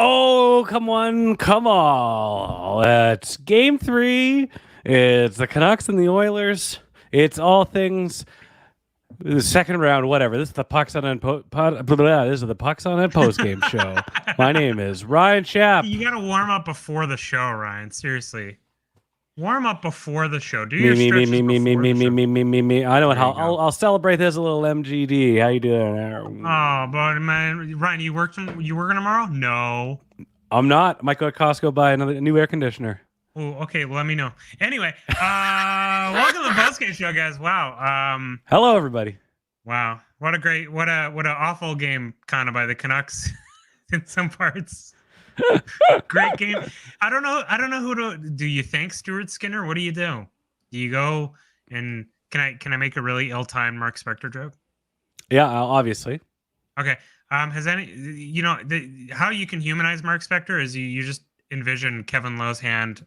Oh, come on, come on. It's game 3. It's the Canucks and the Oilers. It's all things the second round, whatever. This is the Pucks on End this is the Pucks on End post game show. My name is Ryan Schapp. You got to warm up before the show, Ryan. Seriously. Warm up before the show. Do Me, your me, me, stretches me, me, me, before me, the me, show. me, me, me, me. I know what. There you go. I'll celebrate this a little MGD. How you doing? Oh, but man, Ryan, you working tomorrow? No. I'm not. I might go to Costco buy a new air conditioner. Oh, okay. Well, let me know. Anyway, welcome to the postgame show, guys. Wow. Hello, everybody. Wow. What a awful game, kind of by the Canucks in some parts. Great game. I don't know who to. Do you thank Stuart Skinner? What do you do? Do you go and can I make a really ill-timed Mark Spector joke? Yeah, obviously. Okay. Has any how you can humanize Mark Spector is you just envision Kevin Lowe's hand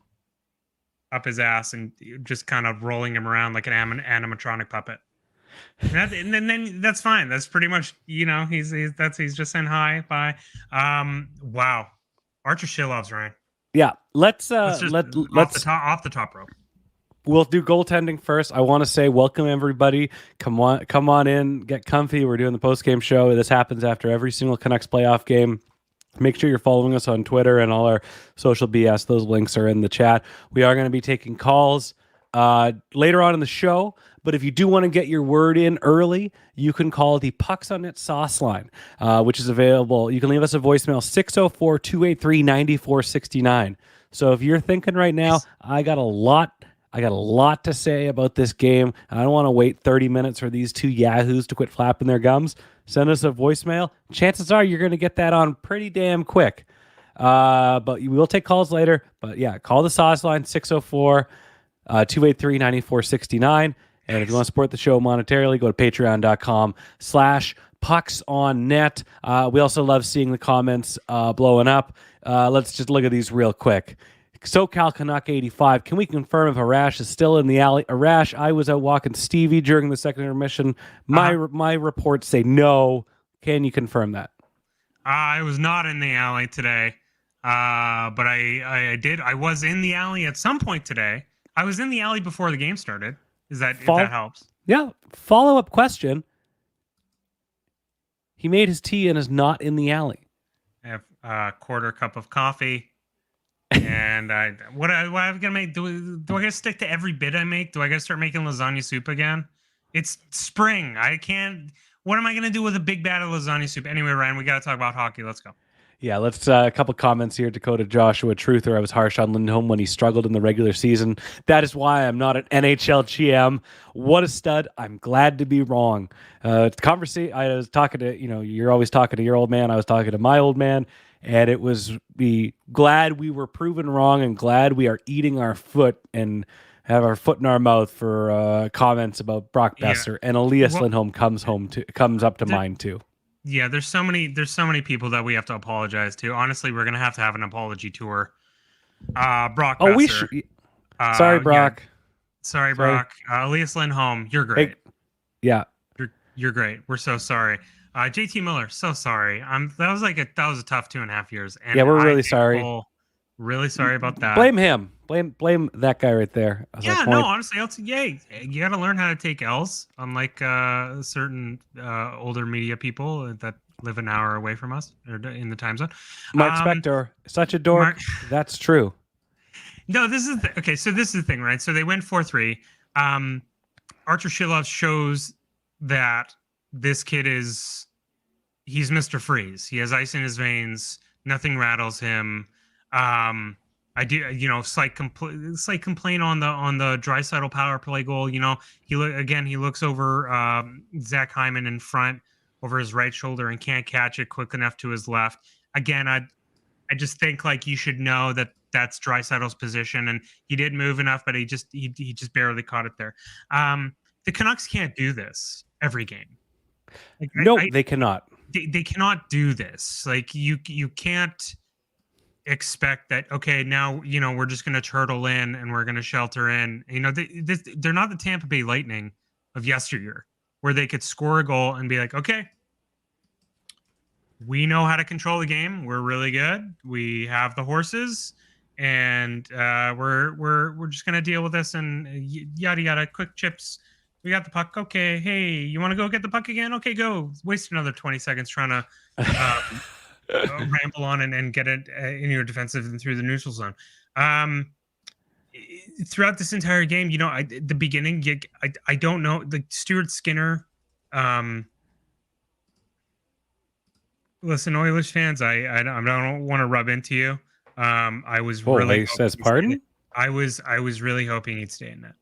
up his ass and just kind of rolling him around like an animatronic puppet. And then that's fine. That's pretty much he's just saying hi, bye. Wow. Arturs Silovs, Ryan. Yeah, let's off the top rope. We'll do goaltending first. I want to say welcome everybody. Come on in, get comfy. We're doing the post game show. This happens after every single Canucks playoff game. Make sure you're following us on Twitter and all our social BS. Those links are in the chat. We are going to be taking calls later on in the show. But if you do want to get your word in early, you can call the Pucks on Net sauce line, which is available. You can leave us a voicemail, 604-283-9469. So if you're thinking right now, I got a lot to say about this game, and I don't want to wait 30 minutes for these two yahoos to quit flapping their gums, send us a voicemail. Chances are you're going to get that on pretty damn quick. But we will take calls later. But yeah, call the sauce line, 604-283-9469. And if you want to support the show monetarily, go to patreon.com/pucksonnet. We also love seeing the comments blowing up. Let's just look at these real quick. SoCal Canuck 85. Can we confirm if Arash is still in the alley? Arash, I was out walking Stevie during the second intermission. My reports say no. Can you confirm that? I was not in the alley today, but I did. I was in the alley at some point today. I was in the alley before the game started. If that helps? Yeah. Follow-up question. He made his tea and is not in the alley. I have a quarter cup of coffee. And what I'm gonna make? Do I gotta stick to every bit I make? Do I gotta start making lasagna soup again? It's spring. I can't. What am I gonna do with a big bat of lasagna soup? Anyway, Ryan, we gotta talk about hockey. Let's go. Yeah, let's a couple comments here. Dakota Joshua Truther, I was harsh on Lindholm when he struggled in the regular season. That is why I'm not an NHL GM. What a stud. I'm glad to be wrong. Conversation. I was talking to, you're always talking to your old man. I was talking to my old man, and it was glad we were proven wrong and glad we are eating our foot and have our foot in our mouth for comments about Brock Besser. And Elias Lindholm comes up to mind too. Yeah, there's so many people that we have to apologize to. Honestly, we're gonna have to have an apology tour. Brock. Oh, Besser. Sorry, Brock. Yeah. Sorry, Brock. Elias Lindholm, you're great. Yeah, you're great. We're so sorry. JT Miller, so sorry. That was a tough 2.5 years. And yeah, we're really sorry. Really sorry about that. Blame him. Blame that guy right there. Yeah, no, honestly, you got to learn how to take L's, unlike certain older media people that live an hour away from us or in the time zone. Mark Spector, such a dork. That's true. No, this is okay. So this is the thing, right? So they went 4-3. Arturs Silovs shows that this kid he's Mr. Freeze. He has ice in his veins. Nothing rattles him. I do, slight complaint on the Draisaitl power play goal. He looks over Zach Hyman in front over his right shoulder and can't catch it quick enough to his left. Again, I just think you should know that that's Draisaitl's position, and he did move enough, but he just barely caught it there. The Canucks can't do this every game. They cannot. They cannot do this. You can't expect that. Okay, now we're just going to turtle in and we're going to shelter in. They're not the Tampa Bay Lightning of yesteryear, where they could score a goal and be like, okay, we know how to control the game. We're really good. We have the horses, and we're just gonna deal with this and yada yada. Quick chips. We got the puck. Okay, hey, you want to go get the puck again? Okay, go. Waste another 20 seconds trying to ramble on and get it in your defensive and through the neutral zone. Throughout this entire game, the beginning, I don't know, the Stuart Skinner. Listen, Oilers fans, I don't want to rub into you. I was really says pardon. I was really hoping he'd stay in that.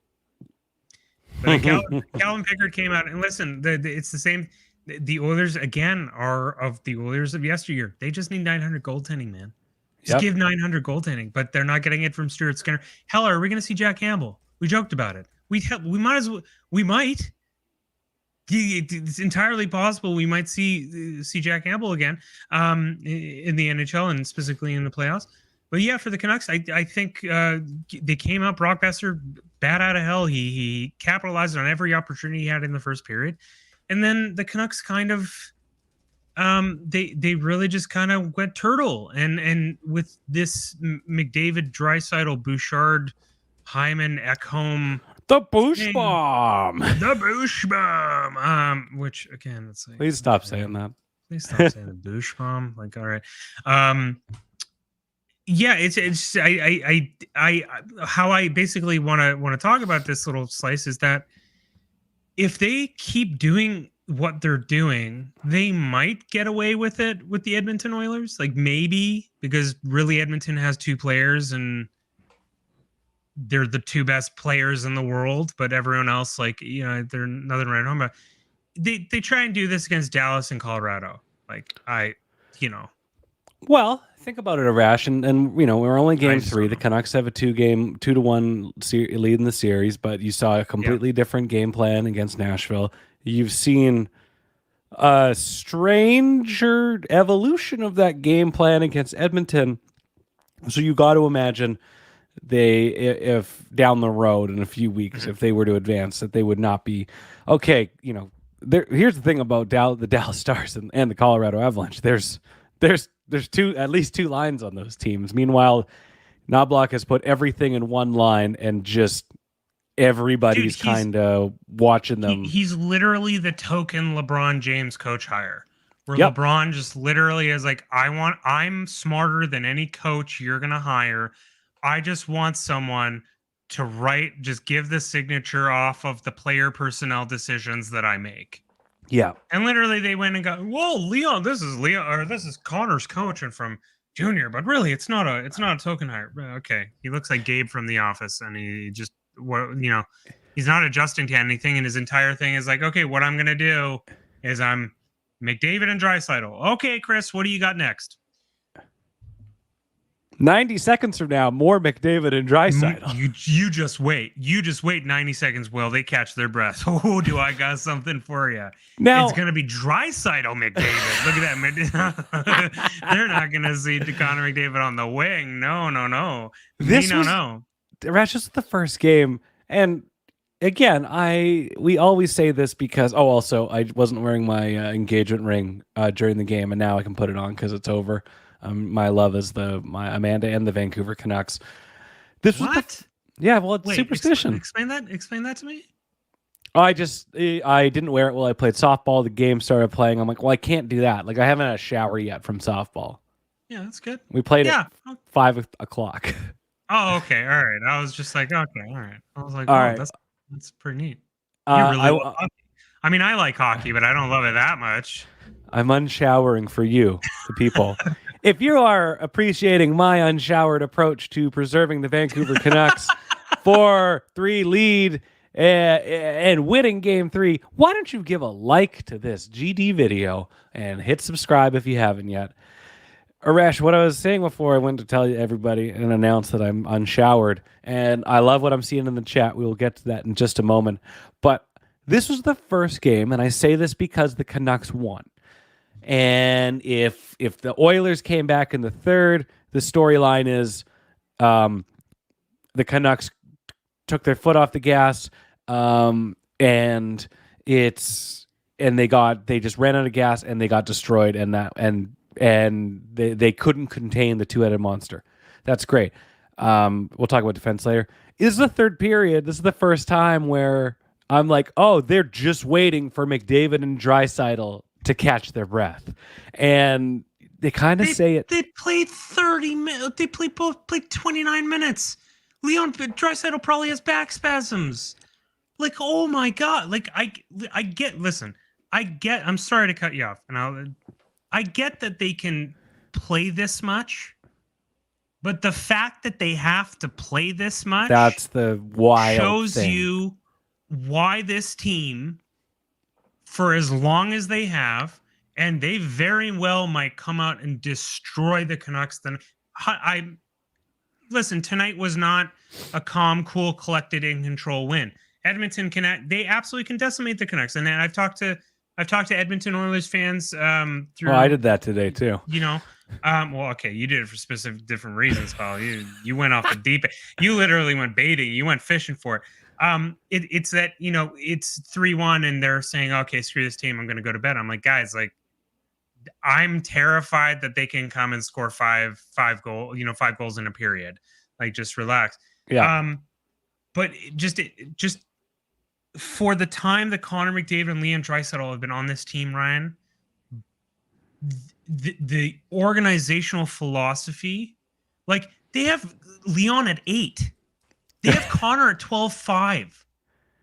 But Calvin Pickard came out and listen. It's the same. The Oilers again are of the Oilers of yesteryear. They just need 900 goaltending, man. Just give 900 goaltending, but they're not getting it from Stuart Skinner. Hell, are we going to see Jack Campbell? We joked about it. We might as well. We might. It's entirely possible we might see Jack Campbell again in the NHL and specifically in the playoffs. But yeah, for the Canucks, I think they came out. Brock Besser, bat out of hell. He capitalized on every opportunity he had in the first period, and then the Canucks kind of they really just kind of went turtle. And with this McDavid, Draisaitl, Bouchard, Hyman, Ekholm. The Boosh Bomb. The Boosh Bomb. Which again, it's like, please stop saying that. Please stop saying the Boosh Bomb. Like, all right. Yeah, it's I how I basically want to talk about this little slice is that if they keep doing what they're doing, they might get away with it with the Edmonton Oilers. Like maybe because really Edmonton has two players and they're the two best players in the world, but everyone else, like, they're nothing right home. But they try and do this against Dallas and Colorado. Like, Well, think about it, Arash, and we're only game 3. The Canucks have a 2-1 lead in the series, but you saw a completely different game plan against Nashville. You've seen a stranger evolution of that game plan against Edmonton. So you got to imagine if down the road in a few weeks, if they were to advance, that they would not be okay. Here's the thing about the Dallas Stars and the Colorado Avalanche. There's at least two lines on those teams. Meanwhile, Knobloch has put everything in one line, and just everybody's kind of watching them. He's literally the token LeBron James coach hire, where LeBron just literally is like, I'm smarter than any coach you're gonna hire. I just want someone to just give the signature off of the player personnel decisions that I make. Yeah. And literally they went and got, whoa, Leon, this is Connor's coach and from Junior, but really it's not a token hire. Okay. He looks like Gabe from The Office, and he just, he's not adjusting to anything. And his entire thing is like, okay, what I'm going to do is I'm McDavid and Draisaitl. Okay, Chris, what do you got next? 90 seconds from now, more McDavid and Draisaitl. You just wait. You just wait 90 seconds while they catch their breath. Oh, do I got something for you? Now it's gonna be Draisaitl McDavid. Look at that. They're not gonna see Connor McDavid on the wing. No. This was the first game, and again, we always say this because also I wasn't wearing my engagement ring during the game, and now I can put it on because it's over. My love is my Amanda and the Vancouver Canucks. This was it's superstition. Explain that to me. I didn't wear it while I played softball. The game started playing. I'm like, well, I can't do that. Like, I haven't had a shower yet from softball. Yeah, that's good. We played at 5 o'clock. Oh, okay, all right. I was just like, okay, all right. I was like, that's pretty neat. You really love hockey. I mean, I like hockey, but I don't love it that much. I'm unshowering for you, the people. If you are appreciating my unshowered approach to preserving the Vancouver Canucks 4-3 lead and winning game 3, why don't you give a like to this GD video and hit subscribe if you haven't yet. Arash, what I was saying before I went to tell everybody and announce that I'm unshowered, and I love what I'm seeing in the chat. We will get to that in just a moment. But this was the first game, and I say this because the Canucks won. And if the Oilers came back in the third, the storyline is the Canucks took their foot off the gas, and it's they just ran out of gas and they got destroyed, and they couldn't contain the two-headed monster. That's great. We'll talk about defense later. This is the third period. This is the first time where I'm like, oh, they're just waiting for McDavid and Draisaitl to catch their breath, and they kind of say it. They played 30 minutes. They both played 29 minutes. Leon Draisaitl probably has back spasms. Like, oh my God. Like, I get. Listen, I'm sorry to cut you off, and I get that they can play this much, but the fact that they have to play this much, that's the wild shows thing. You why this team, for as long as they have, and they very well might come out and destroy the Canucks. Then listen, tonight was not a calm, cool, collected, in control win. Edmonton they absolutely can decimate the Canucks, and I've talked to Edmonton Oilers fans through. Well, I did that today too. You know, well, okay, you did it for specific different reasons, Paul. You went off the deep end. You literally went baiting. You went fishing for it. It's that, you know, it's 3-1 and they're saying, okay, screw this team, I'm going to go to bed. I'm like, guys, like, I'm terrified that they can come and score five goals in a period. Like, just relax. Yeah. But just for the time that Connor McDavid and Leon Draisaitl have been on this team, Ryan, the organizational philosophy, like, they have Leon at 8. They have Connor at 12.5.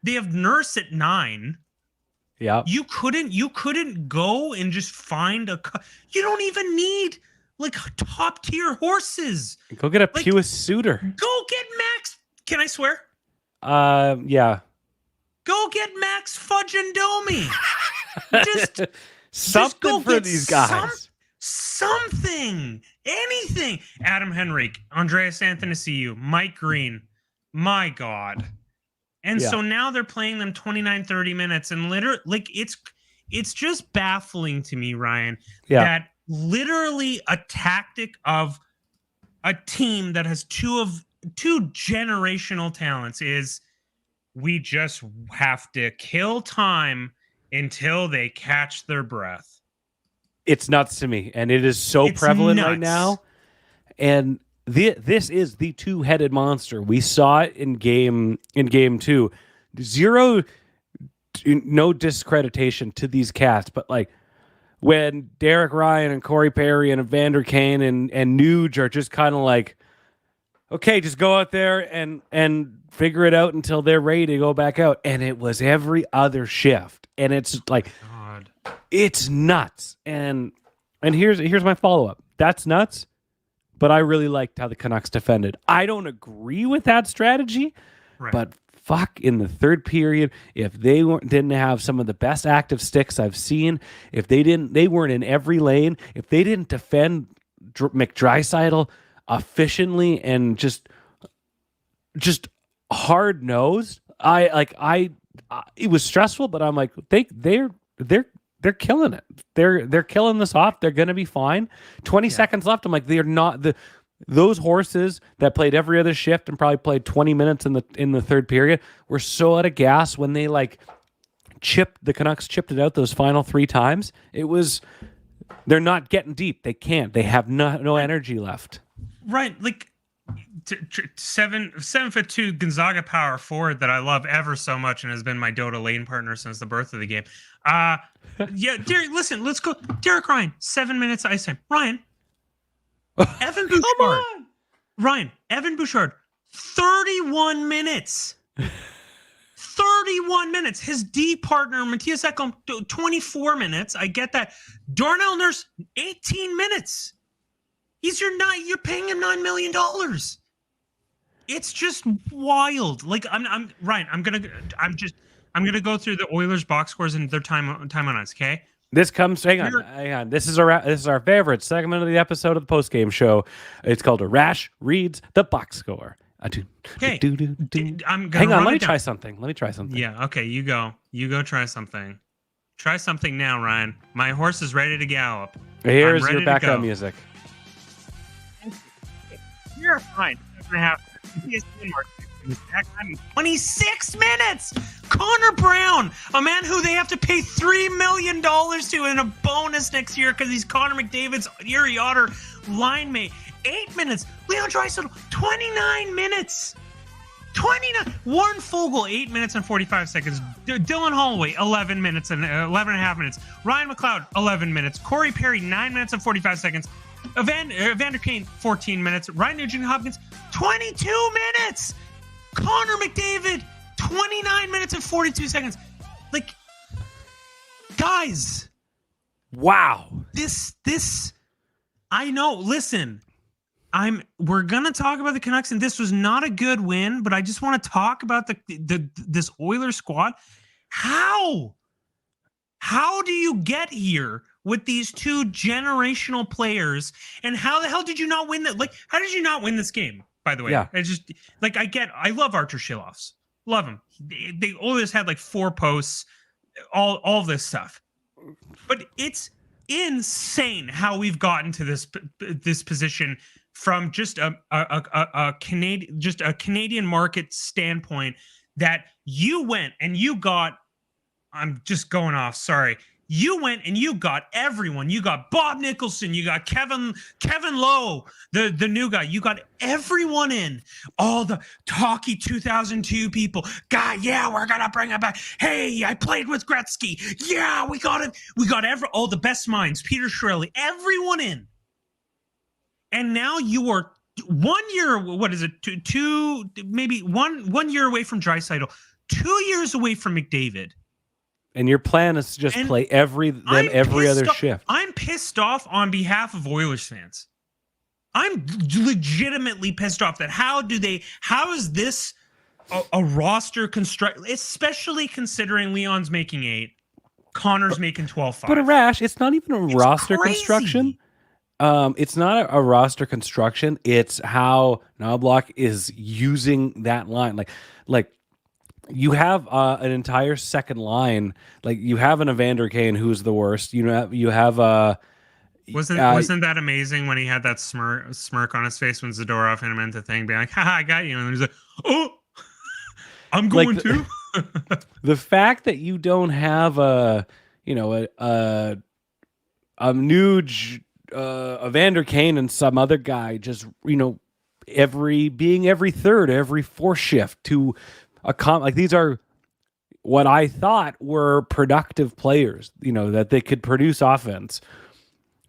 They have Nurse at 9. Yeah. You couldn't go and just find you don't even need like top tier horses. Go get a Pua Suter. Go get Max. Can I swear? Yeah. Go get Max Fudge and Domi. Something for these guys. Something. Anything. Adam Henrique, Andreas Athanasiou, Mike Green. My God. And so now they're playing them 29, 30 minutes. And literally, like, it's just baffling to me, Ryan, that literally a tactic of a team that has two generational talents is we just have to kill time until they catch their breath. It's nuts to me. And it is so prevalent right now. And this is the two-headed monster. We saw it in game 2. No discreditation to these cats, but like when Derek Ryan and Corey Perry and Evander Kane and Nuge are just kind of like, okay, just go out there and figure it out until they're ready to go back out. And it was every other shift, and it's like, God, it's nuts. And here's my follow-up. That's nuts. But I really liked how the Canucks defended. I don't agree with that strategy, but fuck, in the third period, if they didn't have some of the best active sticks I've seen, if they weren't in every lane, if they didn't defend McDraisaitl efficiently and just hard nosed, it was stressful. But I'm like, they're killing it. They're killing this off. They're going to be fine. 20 seconds left. I'm like, they're not those horses that played every other shift and probably played 20 minutes in the third period were so out of gas when they like the Canucks chipped it out those final 3 times. They're not getting deep. They can't. They have no energy left. Right. Like 7'2" Gonzaga power forward that I love ever so much and has been my Dota lane partner since the birth of the game. Derek, listen, let's go. Derek Ryan, 7 minutes ice time. Ryan, Evan Bouchard. Ryan, Evan Bouchard, 31 minutes. 31 minutes. His D partner, Matthias Ekholm, 24 minutes. I get that. Darnell Nurse, 18 minutes. You're paying him $9 million. It's just wild. Like Ryan, I'm gonna go through the Oilers box scores and their time on ice. Okay. This comes. Hang on. This is our favorite segment of the episode of the post game show. It's called Arash reads the box score. Okay. I'm gonna hang on. Let me try something. Yeah. Okay. You go. Try something. Try something now, Ryan. My horse is ready to gallop. Here's your background music. You're fine. exact time in 26 minutes. Connor Brown, a man who they have to pay $3 million to in a bonus next year because he's Connor McDavid's Yuri Otter line mate. 8 minutes. Leon Draisaitl, 29 minutes. 29. Warren Fogle, 8 minutes and 45 seconds. Dylan Holloway, 11 minutes and 11 and a half minutes. Ryan McLeod, 11 minutes. Corey Perry, 9 minutes and 45 seconds. Evander Kane, 14 minutes. Ryan Nugent-Hopkins, 22 minutes. Connor McDavid, 29 minutes and 42 seconds. Like, guys. Wow. This, I know, listen. We're gonna talk about the Canucks, and this was not a good win, but I just want to talk about this Oilers squad. How do you get here with these two generational players? And how the hell did you not win that? Like, how did you not win this game? By the way, yeah. I love Arturs Silovs, love him. They Oilers had like 4 posts, all this stuff, but it's insane how we've gotten to this position. From just a Canadian market standpoint, that you went and you got, I'm just going off, sorry. You went and you got everyone. You got Bob Nicholson, you got Kevin Lowe, the new guy. You got everyone in. All the talky 2002 people. God, yeah, we're gonna bring it back. Hey, I played with Gretzky. Yeah, we got it. We got all the best minds. Peter Chiarelli, everyone in. And now you are 1 year, what is it, two maybe one year away from Draisaitl, 2 years away from McDavid. And your plan is to just play every other shift. I'm pissed off on behalf of Oilers fans. I'm legitimately pissed off that how is this a roster construct, especially considering Leon's making 8, Connor's making 12.5. But Arash, it's not even a roster construction. It's not a roster construction. It's how Knobloch is using that line. Like you have an entire second line. Like you have an Evander Kane who's the worst. You have wasn't that amazing when he had that smirk on his face when Zadorov hit him into the thing, being like, "Haha, I got you," and he's like, "Oh, I'm going to." The fact that you don't have a Nuge. Evander Kane and some other guy just every third, every fourth shift to like these are what I thought were productive players, that they could produce offense,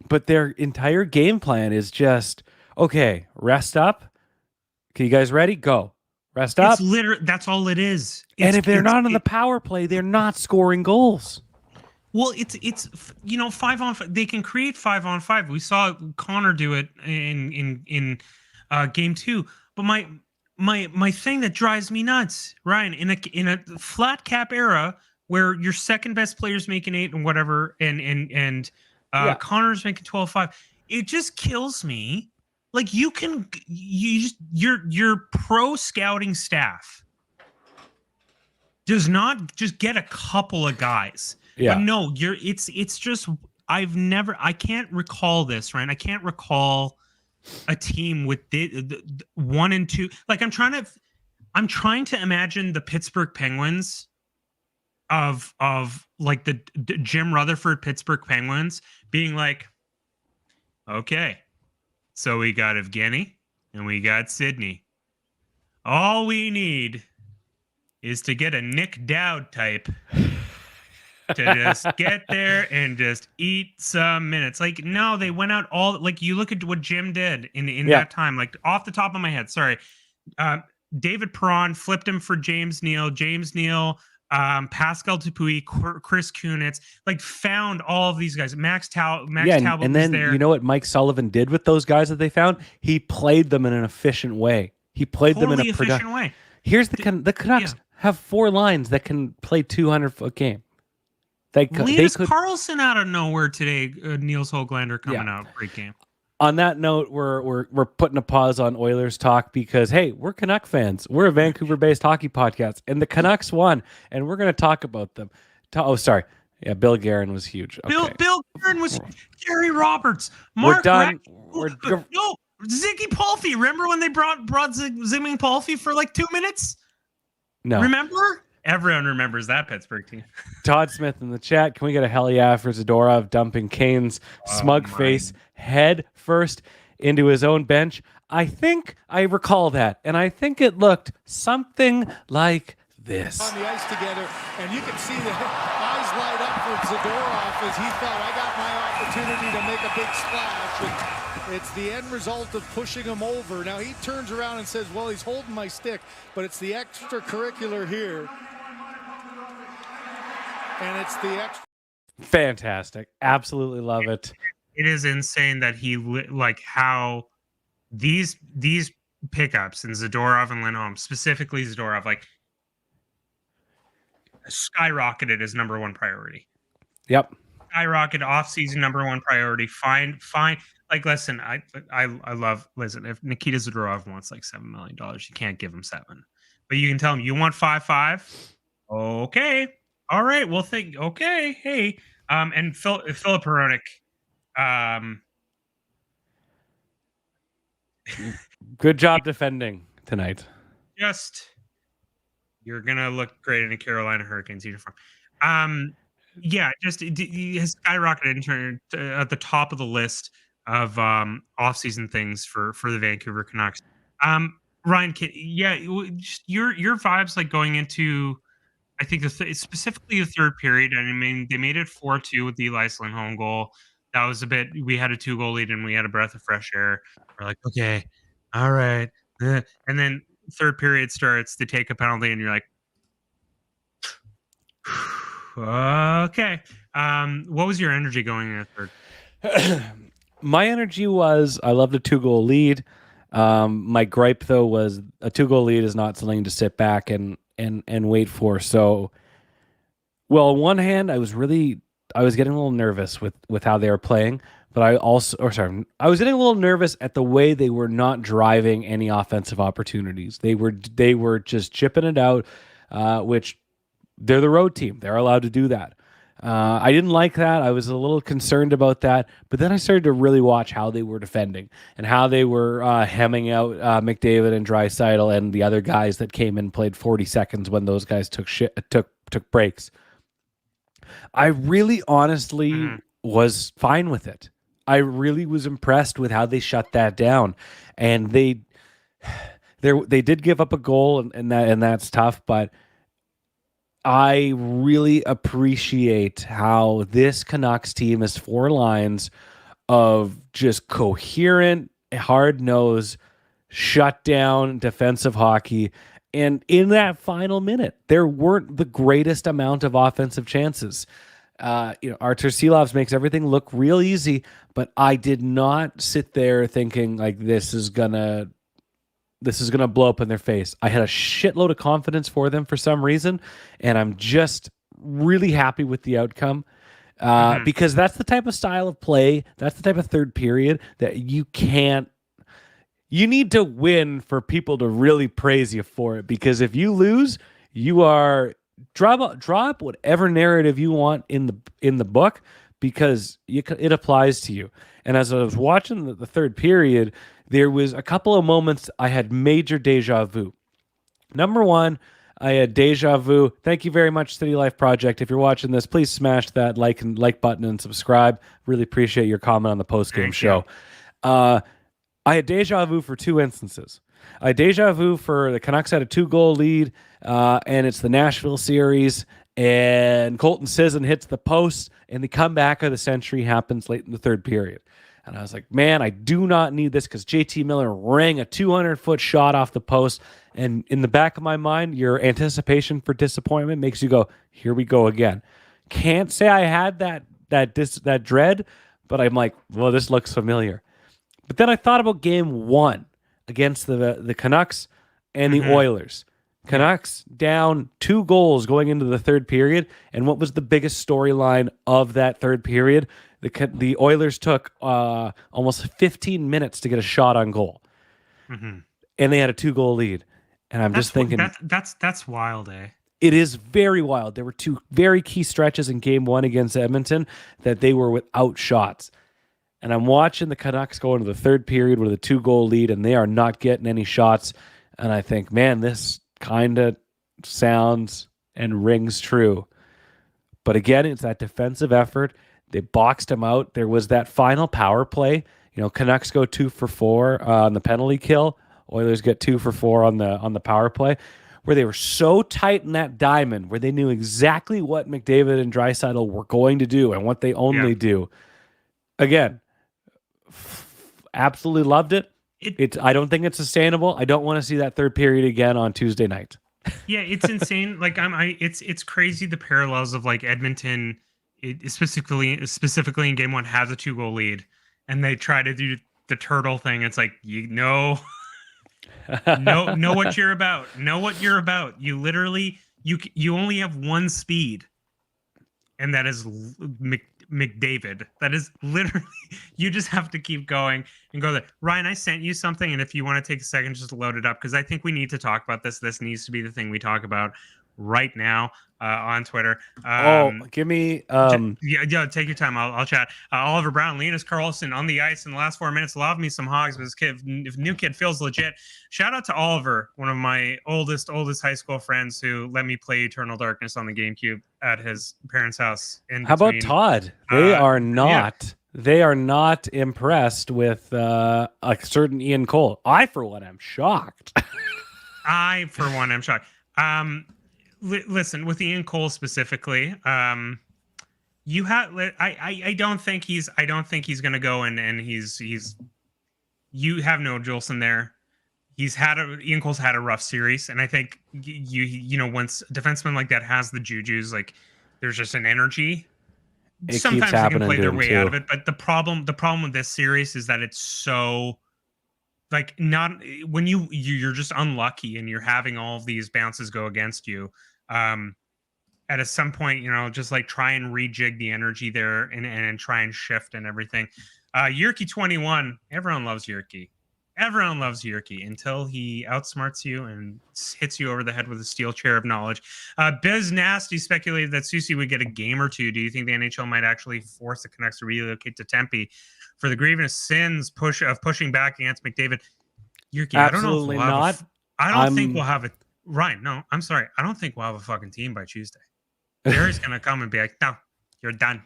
but their entire game plan is just okay. Rest up. Okay, you guys ready? Go. Rest up. That's all it is. And if they're not on the power play, they're not scoring goals. Well, it's 5-on-5. They can create 5-on-5. We saw Connor do it in game 2. But my thing that drives me nuts, Ryan, in a flat cap era where your second best player's making 8 and whatever, and Connor's making 12.5, it just kills me. Like your pro scouting staff does not just get a couple of guys. Yeah. But no, it's just I can't recall this, right? I can't recall a team with the 1 and 2. Like I'm trying to imagine the Pittsburgh Penguins of like the Jim Rutherford Pittsburgh Penguins being like, okay, so we got Evgeny and we got Sidney. All we need is to get a Nick Dowd type to just get there and just eat some minutes. Like, no, they went out like you look at what Jim did in that time, like off the top of my head, sorry. David Perron flipped him for James Neal, Pascal Dupuis, Chris Kunitz, like found all of these guys. Max Talbot and then was there. You know what Mike Sullivan did with those guys that they found? He played them in an efficient way. He played them in a efficient way. Here's the Canucks have 4 lines that can play 200-foot game. Linus Carlson out of nowhere today. Niels Höglander coming out. Great game. On that note, we're putting a pause on Oilers talk because, hey, we're Canuck fans. We're a Vancouver-based hockey podcast, and the Canucks won, and we're going to talk about them. Sorry. Yeah, Bill Guerin was huge. Okay. Bill Guerin was Gary Roberts. We're done. No, Ziggy Palfy. Remember when they brought Ziggy Palfy for like 2 minutes? No. Remember? Everyone remembers that Pittsburgh team. Todd Smith in the chat. Can we get a hell yeah for Zadorov dumping Kane's smug face head first into his own bench? I think I recall that, and I think it looked something like this. On the ice together, and you can see the eyes light up for Zadorov as he thought, I got my opportunity to make a big splash. And it's the end result of pushing him over. Now he turns around and says, well, he's holding my stick, but it's the extracurricular here. And it's the extra. Fantastic. Absolutely love it. It is insane that he like how these pickups in Zadorov and Lindholm, specifically Zadorov, like skyrocketed as number one priority. Yep. Skyrocket off-season number one priority. Fine. Like, listen, I love. Listen, if Nikita Zadorov wants like $7 million, you can't give him $7, but you can tell him you want 5.5. Okay. All right, we'll think. Okay, hey, and Philip Hronek, good job defending tonight. Just you're gonna look great in a Carolina Hurricanes uniform. Yeah, just he has skyrocketed at the top of the list of off-season things for the Vancouver Canucks. Ryan, your vibes like going into. I think specifically the third period. I mean, they made it 4-2 with the Elias Lindholm goal. That was a bit. We had a 2-goal lead and we had a breath of fresh air. We're like, okay, all right. And then third period starts. They take a penalty, and you're like, okay. What was your energy going in the third? My energy was I loved a 2-goal lead. My gripe though was a 2-goal lead is not something to sit back and wait for. So, well, on one hand, I was getting a little nervous with how they were playing, but I was getting a little nervous at the way they were not driving any offensive opportunities. They were just chipping it out, which they're the road team. They're allowed to do that. I didn't like that. I was a little concerned about that, but then I started to really watch how they were defending and how they were hemming out McDavid and Draisaitl and the other guys that came in and played 40 seconds when those guys took breaks. I really honestly was fine with it. I really was impressed with how they shut that down, and they did give up a goal, and that's tough, but I really appreciate how this Canucks team is 4 lines of just coherent, hard-nosed, shut-down defensive hockey. And in that final minute, there weren't the greatest amount of offensive chances. Arturs Silovs makes everything look real easy, but I did not sit there thinking like this is gonna blow up in their face. I had a shitload of confidence for them for some reason, and I'm just really happy with the outcome because that's the type of style of play, that's the type of third period that you need to win for people to really praise you for it, because if you lose, you are drop up whatever narrative you want in the book, because it applies to you. And as I was watching the third period, there was a couple of moments I had major deja vu. Number one, I had deja vu. Thank you very much, City Life Project. If you're watching this, please smash that like button and subscribe. Really appreciate your comment on the post-game show. I had deja vu for 2 instances. I had deja vu for the Canucks had a 2-goal lead, and it's the Nashville series, and Colton Sisson hits the post, and the comeback of the century happens late in the third period. And I was like, man, I do not need this, because JT Miller rang a 200-foot shot off the post. And in the back of my mind, your anticipation for disappointment makes you go, here we go again. Can't say I had that dread, but I'm like, well, this looks familiar. But then I thought about game 1 against the Canucks and the Oilers. Canucks down 2 goals going into the third period. And what was the biggest storyline of that third period? The Oilers took almost 15 minutes to get a shot on goal. And they had a 2-goal lead. And I'm just thinking... That's wild, eh? It is very wild. There were 2 very key stretches in game 1 against Edmonton that they were without shots. and I'm watching the Canucks go into the third period with a 2-goal lead, and they are not getting any shots. And I think, man, this kind of sounds and rings true. But again, it's that defensive effort. They boxed him out. There was that final power play. Canucks go 2 for 4 on the penalty kill. Oilers get 2 for 4 on the power play, where they were so tight in that diamond, where they knew exactly what McDavid and Draisaitl were going to do and what they only do. Again, absolutely loved it. I don't think it's sustainable. I don't want to see that third period again on Tuesday night. Yeah, it's insane. Like it's crazy the parallels of like Edmonton, specifically in game 1 has a 2-goal lead, and they try to do the turtle thing. It's like know what you're about. Know what you're about. You literally you only have one speed, and that is McDavid. That is literally, you just have to keep going and go there. Ryan, I sent you something, and if you want to take a second just to load it up, because I think we need to talk about this. This needs to be the thing we talk about right now on Twitter. Give me yeah, take your time. I'll chat. Oliver Brown, Linus Karlsson on the ice in the last 4 minutes. Love me some Hogs, but this kid, if new kid feels legit. Shout out to Oliver, one of my oldest high school friends who let me play Eternal Darkness on the GameCube at his parents' house. How about Todd? They are not. Yeah. They are not impressed with a certain Ian Cole. I, for one, am shocked. Listen, with Ian Cole specifically, you have. I don't think he's going to go and he's. You have no Jolson there. Ian Cole's had a rough series, and I think you know once a defenseman like that has the jujus, like there's just an energy. Sometimes they can play their way out of it, but the problem with this series is that it's so. Like not when you're just unlucky and you're having all of these bounces go against you. At some point, just like try and rejig the energy there and try and shift and everything. Yurki 21. Everyone loves Yurki. Everyone loves Yurki until he outsmarts you and hits you over the head with a steel chair of knowledge. Biz Nasty speculated that Susie would get a game or two. Do you think the NHL might actually force the Canucks to relocate to Tempe for the grievous sins pushing back against McDavid? Yurki, absolutely not. I don't think we'll have it. Ryan, no, I'm sorry. I don't think we'll have a fucking team by Tuesday. Gary's going to come and be like, no, you're done.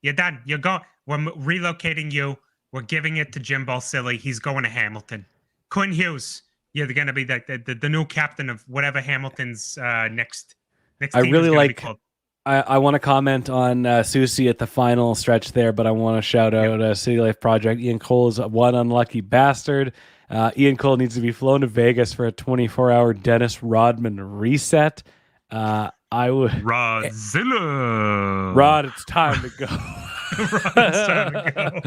You're done. You're going. We're relocating you. We're giving it to Jim Balsillie. He's going to Hamilton. Quinn Hughes, you're going to be the new captain of whatever Hamilton's next team I really is like. Be called. I want to comment on Susie at the final stretch there, but I want to shout out City Life Project. Ian Cole is one unlucky bastard. Ian Cole needs to be flown to Vegas for a 24-hour Dennis Rodman reset. I would Rodzilla. Rod, it's time to go. Rod, it's time to go.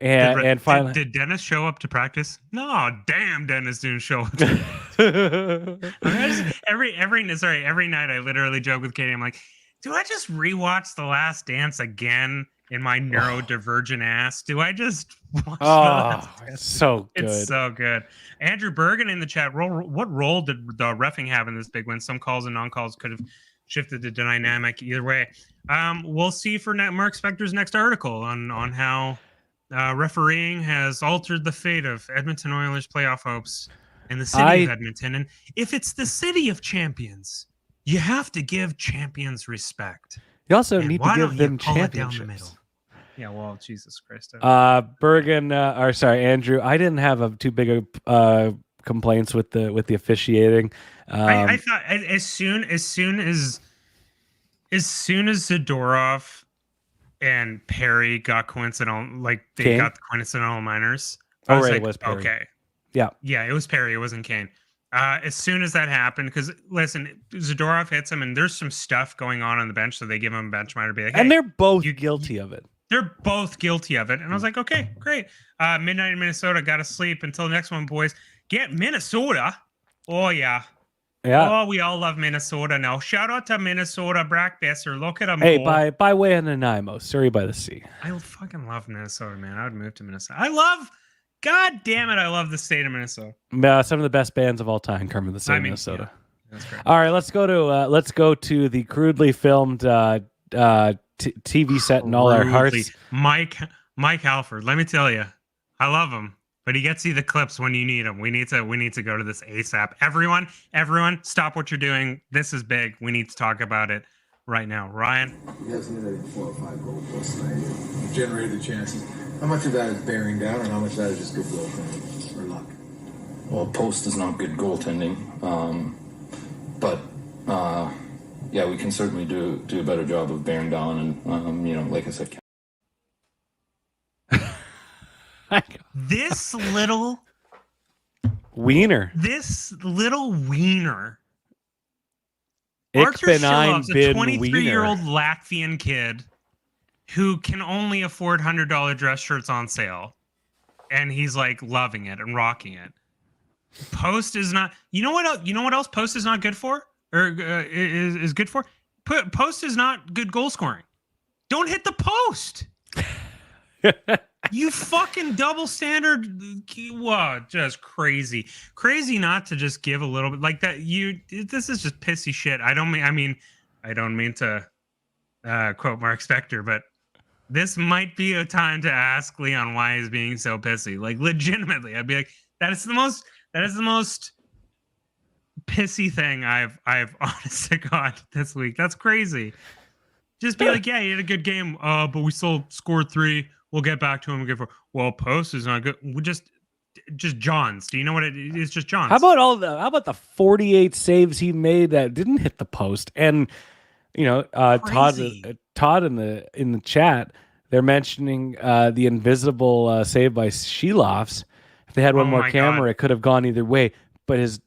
And finally, did Dennis show up to practice? No, damn, Dennis didn't show up. Every night I literally joke with Katie. I'm like, do I just rewatch The Last Dance again in my neurodivergent ass? Do I just watch it's so good. It's so good. Andrew Bergen in the chat. What role did the reffing have in this big win? Some calls and non-calls could have shifted the dynamic either way. We'll see for Mark Spector's next article on how refereeing has altered the fate of Edmonton Oilers playoff hopes in the city of Edmonton. And if it's the city of champions, you have to give champions respect. You also need to give them championships. Yeah, well, Jesus Christ. Andrew, I didn't have too big of complaints with the officiating. I thought as soon as Zadorov and Perry got coincidental, like they got the coincidental minors. It was Perry. Okay. Yeah, it was Perry. It wasn't Kane. As soon as that happened, because listen, Zadorov hits him, and there's some stuff going on the bench, so they give him a bench minor. Be like, hey, and they're both guilty of it. They're both guilty of it, and I was like, okay, great. Midnight in Minnesota, got to sleep until the next one, boys. Get Minnesota. Oh yeah. Yeah. Oh, we all love Minnesota now. Shout out to Minnesota, Brock Besser. Look at them. Hey, by way of Nanaimo, Surrey by the Sea. I fucking love Minnesota, man. I would move to Minnesota. God damn it, I love the state of Minnesota. Some of the best bands of all time come from the state of Minnesota. Yeah, that's great. All right, let's go to the crudely filmed TV set in all our Crudely. hearts. Mike Halford. Let me tell you, I love him, but he gets you the clips when you need them. We need to go to this ASAP. Everyone, stop what you're doing. This is big. We need to talk about it right now. Ryan, You guys generated 4 or 5 goal posts tonight. You generated chances. How much of that is bearing down, and how much of that is just good goaltending or luck? Well, post is not good goaltending, but yeah, we can certainly do a better job of bearing down, and like I said. this little Wiener. Arturs Ich bin ein Silovs, a bin 23-year-old Wiener. Latvian kid who can only afford $100 dress shirts on sale, and he's like loving it and rocking it. Post is not. You know what else? You know what else? Post is not good for, or is good for. Post is not good goal scoring. Don't hit the post. You fucking double standard. Wow, just crazy not to just give a little bit like that. This is just pissy shit. I don't mean to quote Mark Spector, but this might be a time to ask Leon why he's being so pissy. Like, legitimately, I'd be like, that is the most pissy thing I've honest to God this week. That's crazy. Just be like, yeah, he had a good game, but we still scored 3. We'll get back to him again. Well, post is not good. We just Johns. Do you know what it is? Just Johns. How about the 48 saves he made that didn't hit the post? And Todd in the chat, they're mentioning the invisible save by Silovs. If they had one more camera, it could have gone either way. But his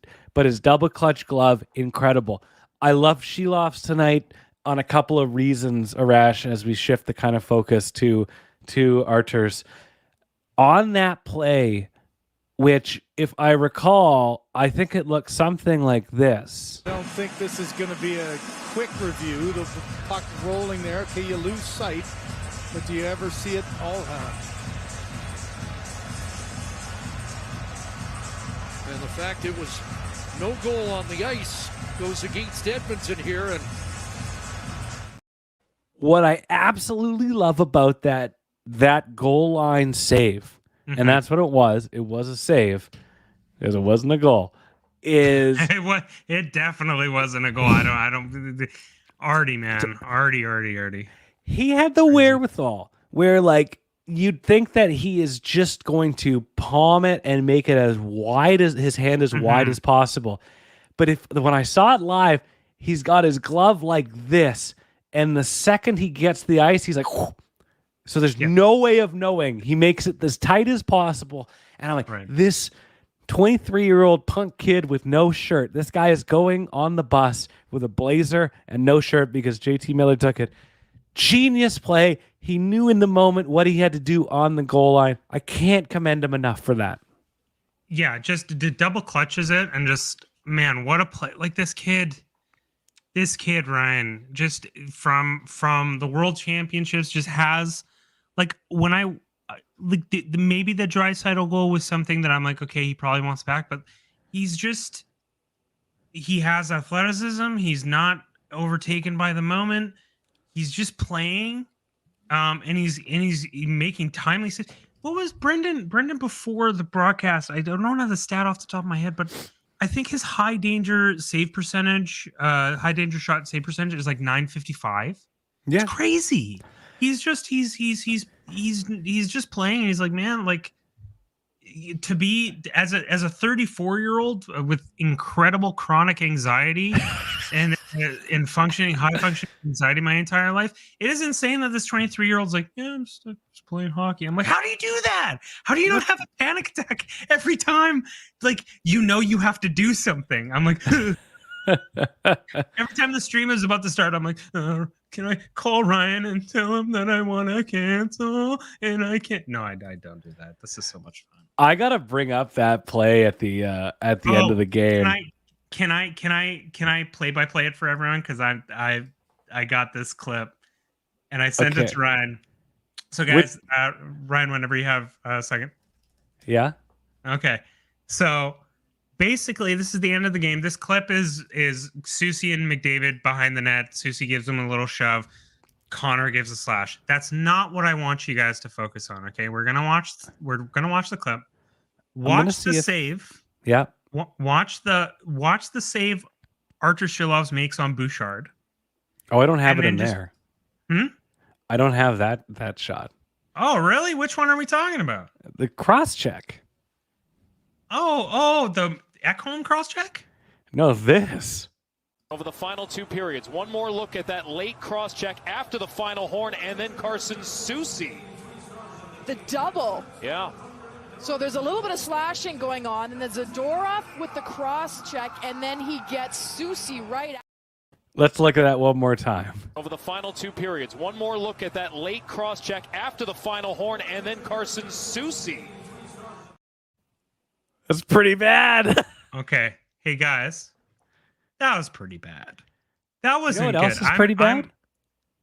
double clutch glove, incredible. I love Silovs tonight on a couple of reasons, Arash, as we shift the kind of focus to Arturs. On that play, which, if I recall, I think it looked something like this. I don't think this is going to be a quick review. The puck rolling there. Okay, you lose sight, but do you ever see it all happen? And the fact it was no goal on the ice goes against Edmonton here. And what I absolutely love about that goal line save, and that's what it was a save, because it wasn't a goal, is it definitely wasn't a goal. I don't Artie, man. Artie. He had the wherewithal where, like, you'd think that he is just going to palm it and make it as wide as his hand, as wide as possible. But when I saw it live, he's got his glove like this, and the second he gets the ice, he's like, whoosh. So there's no way of knowing. He makes it as tight as possible. And I'm like, This 23-year-old punk kid with no shirt, this guy is going on the bus with a blazer and no shirt because JT Miller took it. Genius play. He knew in the moment what he had to do on the goal line. I can't commend him enough for that. Yeah, just the double clutches it, and just, man, what a play. Like, this kid, Ryan, just from the World Championships, just has, like, when I like maybe the Draisaitl goal was something that I'm like, okay, he probably wants back, but he has athleticism. He's not overtaken by the moment. He's just playing, and he's making timely saves. What was Brendan before the broadcast? I don't know the stat off the top of my head, but I think his high danger shot save percentage is like .955. Yeah, it's crazy. He's just playing, and he's like, man, like, to be as a 34-year-old with incredible chronic anxiety and high functioning anxiety my entire life, it is insane that this 23-year-old's like, yeah, I'm just playing hockey. I'm like, how do you do that? How do you not have a panic attack every time? Like, you have to do something. I'm like, every time the stream is about to start, I'm like, can I call Ryan and tell him that I want to cancel? And I can't. No, I don't do that. This is so much fun. I gotta bring up that play at the end of the game. Can I play by play it for everyone? Because I got this clip and I sent it to Ryan. So guys, Ryan, whenever you have a second. Yeah. Okay. So basically, this is the end of the game. This clip is Soucy and McDavid behind the net. Soucy gives him a little shove. Connor gives a slash. That's not what I want you guys to focus on. Okay, we're gonna watch the clip. Watch the save. Yeah. Watch the save Arturs Silovs makes on Bouchard. Oh, I don't have And it in then just- there. Hmm? I don't have that shot. Oh, really? Which one are we talking about? The cross check. Oh, the Ekholm cross check? No, this. Over the final 2 periods. One more look at that late cross check after the final horn, and then Carson Soucy. The double. Yeah. So there's a little bit of slashing going on, and then Zadorov with the cross check, and then he gets Soucy right out. Let's look at that one more time. Over the final 2 periods. One more look at that late cross check after the final horn, and then Carson Soucy. That's pretty bad. Okay. Hey guys, that was pretty bad. That wasn't what good. else is pretty bad?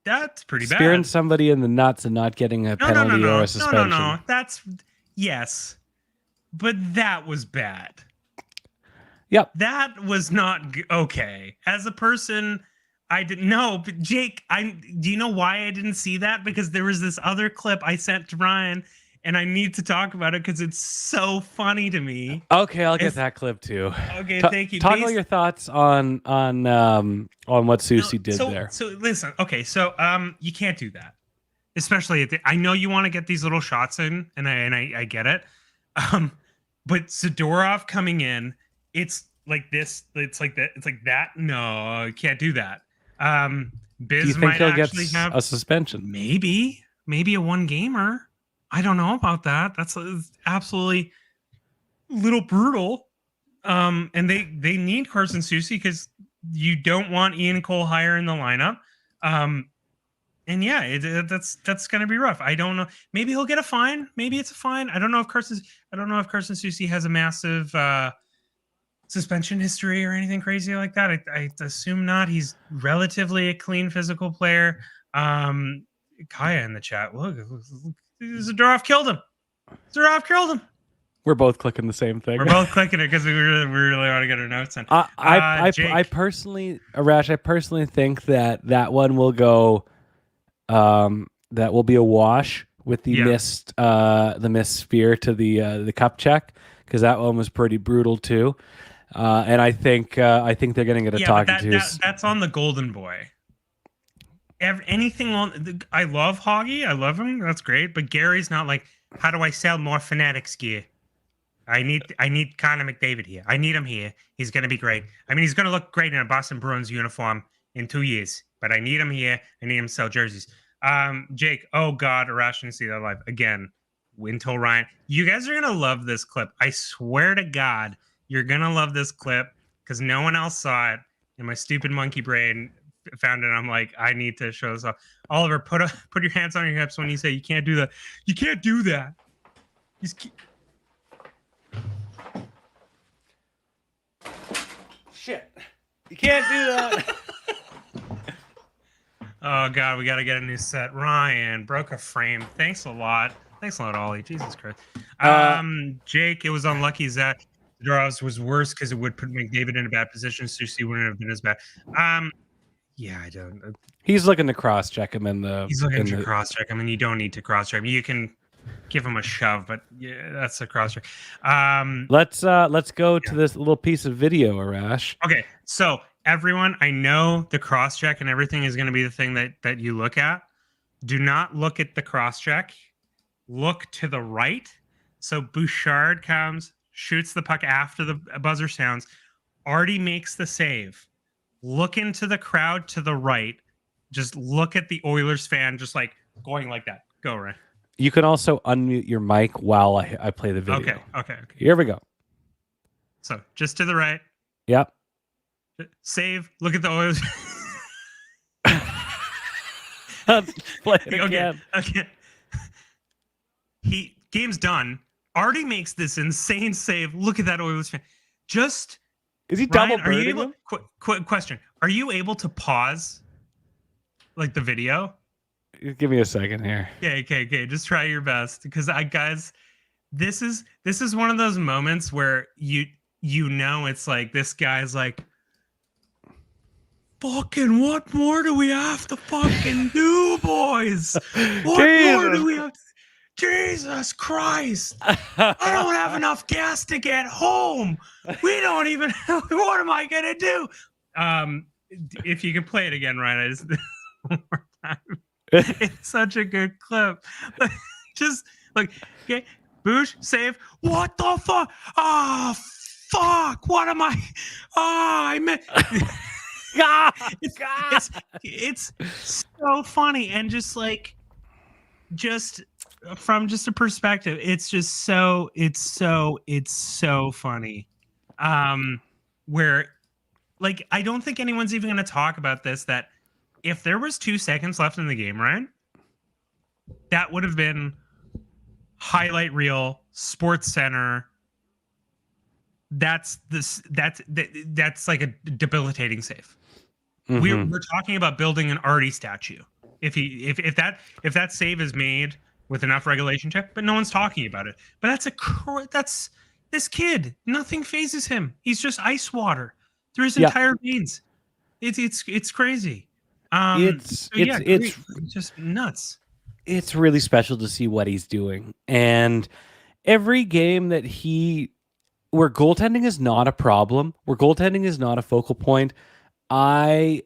That's pretty bad. Spearing somebody in the nuts and not getting a penalty or a suspension. No. That's yes, but that was bad. Yep. That was not okay. As a person, I didn't know. But Jake, do you know why I didn't see that? Because there was this other clip I sent to Ryan, and I need to talk about it because it's so funny to me. Okay, I'll get that clip too. Okay, thank you. Talk about your thoughts on what Soucy did there. So listen, okay, so you can't do that, especially I know you want to get these little shots in, and I get it, but Zadorov coming in, it's like this, it's like that. No, you can't do that. Biz Do you think might he'll get actually have a suspension? maybe a one gamer. I don't know about that. That's absolutely a little brutal. And they need Carson Soucy because you don't want Ian Cole higher in the lineup. And yeah, that's going to be rough. I don't know. Maybe he'll get a fine. Maybe it's a fine. I don't know if Carson Soucy has a massive suspension history or anything crazy like that. I assume not. He's relatively a clean physical player. Kaya in the chat. Look, Zadorov killed him. Zadorov killed him. We're both clicking the same thing. We're both clicking it because we really want to get our notes in. I personally, Arash, I personally think that one will go. That will be a wash with the missed sphere to the cup check, because that one was pretty brutal too. And I think they're going to get a talking to. That's on the Golden Boy. Anything on, I love Hoggy. I love him. That's great. But Gary's not like, how do I sell more Fanatics gear? I need Connor McDavid here. I need him here. He's going to be great. I mean, he's going to look great in a Boston Bruins uniform in 2 years. But I need him here. I need him to sell jerseys. Jake, oh God, Arash didn't see that live. Again, Wintel Ryan. You guys are going to love this clip. I swear to God, you're going to love this clip because no one else saw it. And my stupid monkey brain found it. I'm like, I need to show this off. Oliver, put your hands on your hips when you say you can't do that. You can't do that. Shit. You can't do that. Oh God, we got to get a new set. Ryan broke a frame. Thanks a lot. Thanks a lot, Ollie. Jesus Christ. Jake, it was unlucky that Zadorov was worse because it would put McDavid in a bad position. Soucy wouldn't have been as bad. Yeah, I don't. He's looking to cross check him in the. He's looking to cross check. I mean, you don't need to cross check. You can give him a shove, but yeah, that's a cross check. Let's go to this little piece of video, Arash. Okay, so everyone, I know the cross check and everything is going to be the thing that you look at. Do not look at the cross check. Look to the right. So Bouchard comes, shoots the puck after the buzzer sounds. Artie makes the save. Look into the crowd to the right. Just look at the Oilers fan, just like going like that. Go, Ryan. You can also unmute your mic while I play the video. Okay. Here we go. So just to the right. Yep. Save. Look at the Oilers. Let's play it again. Okay. Game's done. Artie makes this insane save. Look at that Oilers fan. Just is he Ryan, double birding him? Quick question. Are you able to pause like the video? Give me a second here. Yeah, okay. Just try your best. Because guys, this is one of those moments where you know it's like this guy's like fucking, what more do we have to fucking do, boys? What more do we have to Jesus Christ. I don't have enough gas to get home. We don't even what am I gonna do? If you can play it again, Ryan, I just one more time. It's such a good clip. Just like, okay, Boosh, save. What the fuck? Oh fuck. What am I? Oh, I meant it's so funny and just like from just a perspective, it's so funny. Where like I don't think anyone's even going to talk about this, that if there was 2 seconds left in the game, Ryan, that would have been highlight reel, Sports Center. That's like a debilitating save. Mm-hmm. We're talking about building an Artie statue. If that save is made with enough regulation check, but no one's talking about it. But that's this kid. Nothing phases him. He's just ice water through his entire veins. It's crazy. It's just nuts. It's really special to see what he's doing, and every game that where goaltending is not a problem, where goaltending is not a focal point, I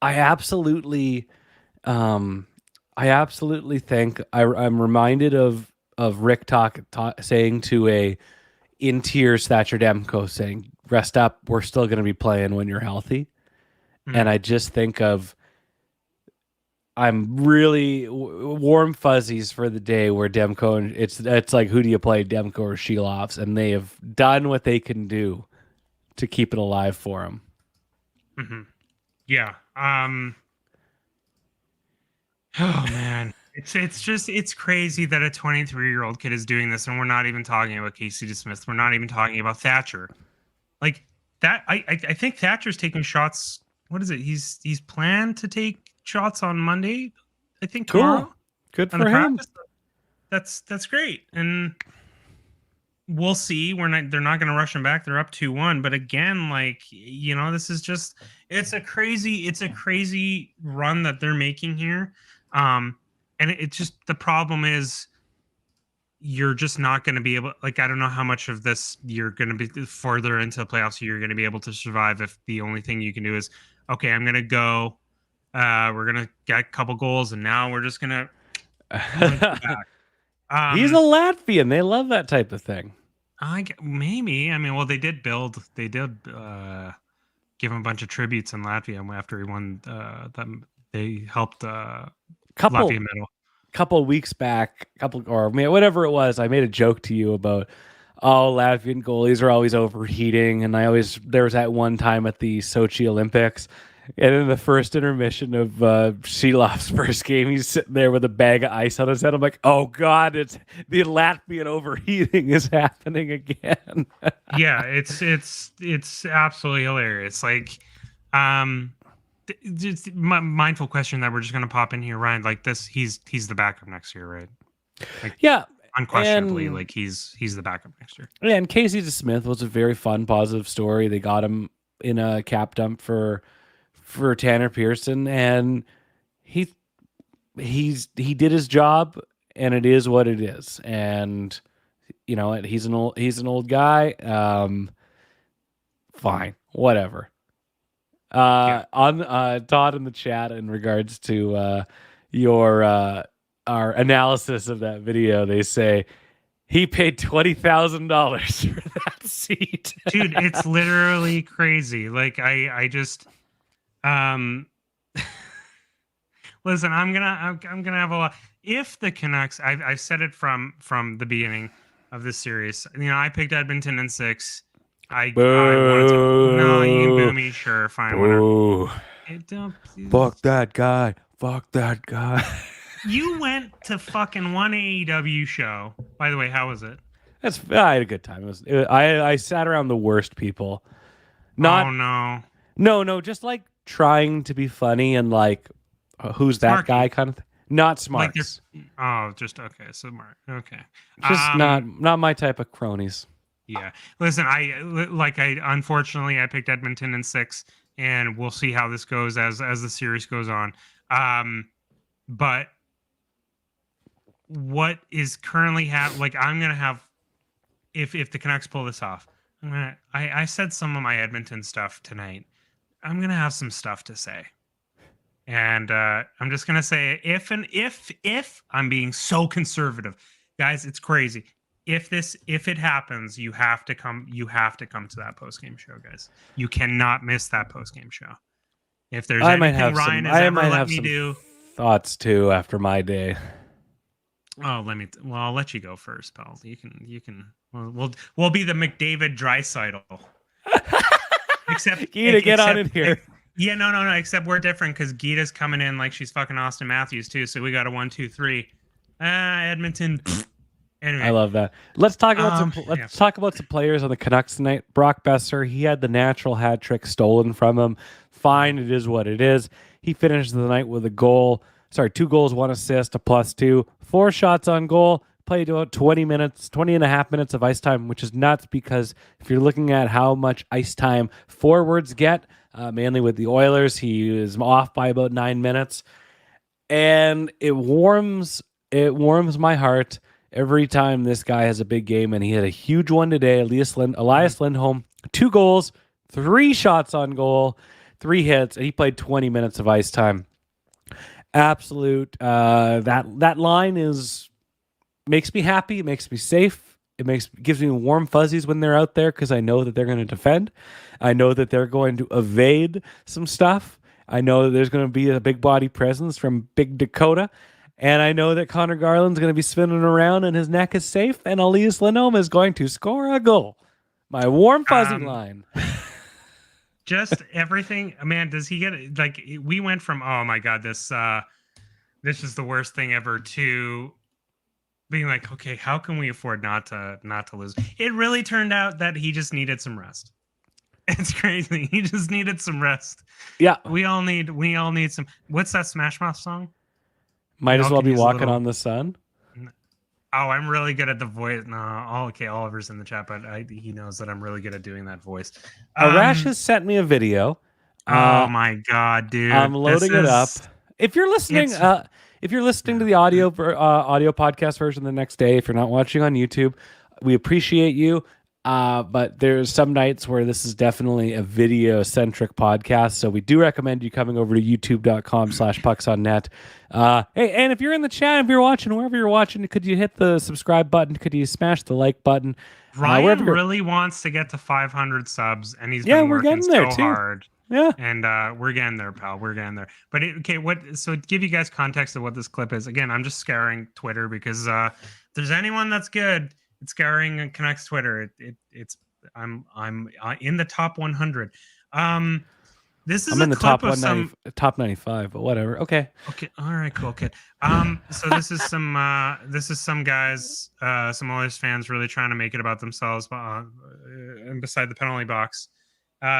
absolutely think I'm reminded of Rick saying to a in tears Thatcher Demko, saying, "Rest up, we're still going to be playing when you're healthy." Mm-hmm. And I just think of, I'm really warm fuzzies for the day where Demko, and it's like, who do you play, Demko or Silovs? And they have done what they can do to keep it alive for him. Mm-hmm. Yeah. Oh man, it's crazy that a 23-year-old kid is doing this, and we're not even talking about Casey DeSmith. We're not even talking about Thatcher. Like that, I think Thatcher's taking shots. What is it? He's planned to take shots on Monday. I think tomorrow. Cool. Good for him. That's great, and we'll see. They're not going to rush him back. They're up 2-1. But again, like, you know, this is just it's a crazy run that they're making here. And it's just, the problem is you're just not going to be able, like, I don't know how much of this you're going to be further into the playoffs you're going to be able to survive if the only thing you can do is, okay, I'm going to go, we're going to get a couple goals, and now we're just going to he's a Latvian. They love that type of thing. Maybe. I mean, well, they did give him a bunch of tributes in Latvia after he won. They helped Latvia medal. Couple weeks back, or whatever it was, I made a joke to you about, Latvian goalies are always overheating, and there was that one time at the Sochi Olympics, and in the first intermission of Silovs' first game, he's sitting there with a bag of ice on his head. I'm like, oh God, it's the Latvian overheating is happening again. Yeah, it's absolutely hilarious. Like, just mindful question that we're just going to pop in here, Ryan. Like this, he's the backup next year, right? Like, yeah, unquestionably, like he's the backup next year. Yeah, and Casey DeSmith was a very fun, positive story. They got him in a cap dump for Tanner Pearson, and he did his job, and it is what it is. And you know, he's an old guy. Fine, whatever. On Todd in the chat, in regards to our analysis of that video, they say he paid $20,000 for that seat. Dude, it's literally crazy. Like I just listen, I'm gonna have a lot. If the Canucks, I've said it from the beginning of this series, you know, I picked Edmonton in 6. I wanted to, no, you can boo me, sure, fine, whatever. Fuck that guy. Fuck that guy. You went to fucking one AEW show. By the way, how was it? I had a good time. I sat around the worst people. Oh no, just like trying to be funny and like, who's that guy kind of thing. Not smart. Like just okay, smart. Okay, just not my type of cronies. Yeah. Listen, unfortunately I picked Edmonton in 6, and we'll see how this goes as the series goes on. But what is currently I'm gonna have, if the Canucks pull this off, I said some of my Edmonton stuff tonight. I'm gonna have some stuff to say. And I'm just gonna say if I'm being so conservative, guys, it's crazy. If it happens, you have to come to that post-game show, guys. You cannot miss that post-game show. If there's anything Ryan has ever let me do, thoughts too after my day. Oh, I'll let you go first, pal. You can. We'll be the McDavid Draisaitl. Except Gita, get on in here. Yeah, no. Except we're different because Gita's coming in like she's fucking Austin Matthews too. So we got a 1, 2, 3. Edmonton. Anyway, I love that. Let's talk about talk about some players on the Canucks tonight. Brock Besser, he had the natural hat trick stolen from him. Fine, it is what it is. He finished the night with a goal. 2 goals, 1 assist, a +2, 4 shots on goal. Played about 20 and a half minutes of ice time, which is nuts because if you're looking at how much ice time forwards get, mainly with the Oilers, he is off by about 9 minutes. And it warms my heart every time this guy has a big game, and he had a huge one today. Elias Lindholm, 2 goals, 3 shots on goal, 3 hits, and he played 20 minutes of ice time. Absolute. That line makes me happy. It makes me safe. Gives me warm fuzzies when they're out there because I know that they're going to defend. I know that they're going to evade some stuff. I know that there's going to be a big body presence from Big Dakota. And I know that Connor Garland's going to be spinning around and his neck is safe. And Elias Lindholm is going to score a goal. My warm fuzzy line. Just everything, man. Does he get it? Like, we went from, oh my God, this is the worst thing ever, to being like, okay, how can we afford not to lose? It really turned out that he just needed some rest. It's crazy. He just needed some rest. Yeah. We all need some. What's that Smash Mouth song? Might as well be walking on the sun. Oh, I'm really good at the voice. No, okay, Oliver's in the chat, but he knows that I'm really good at doing that voice. Arash has sent me a video. Oh my God, dude! I'm loading it up. If you're listening, to the audio podcast version the next day, if you're not watching on YouTube, we appreciate you. But there's some nights where this is definitely a video-centric podcast, so we do recommend you coming over to youtube.com/pucksonnet. Hey, and if you're in the chat, if you're watching, wherever you're watching, could you hit the subscribe button? Could you smash the like button? Ryan really wants to get to 500 subs, and he's been working so hard. Yeah, and we're getting there, pal. We're getting there. But so to give you guys context of what this clip is, again, I'm just scouring Twitter because if there's anyone that's good, it's scouring Canucks Twitter. I'm in the top 100. This is I'm in the top 95, but whatever. Okay. All right. Cool. Okay. So this is some guys, some Oilers fans really trying to make it about themselves, and beside the penalty box,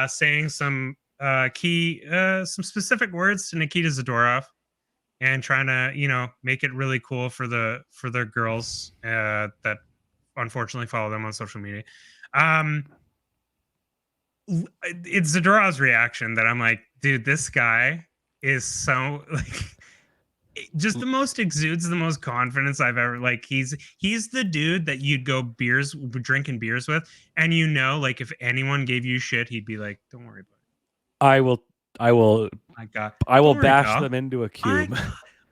saying some some specific words to Nikita Zadorov, and trying to make it really cool for their girls that unfortunately follow them on social media. It's Zadorov's reaction that I'm like, dude, this guy is so just exudes the most confidence I've ever, he's the dude that you'd go drinking beers with, and if anyone gave you shit, he'd be like, don't worry about it. I will bash them into a cube.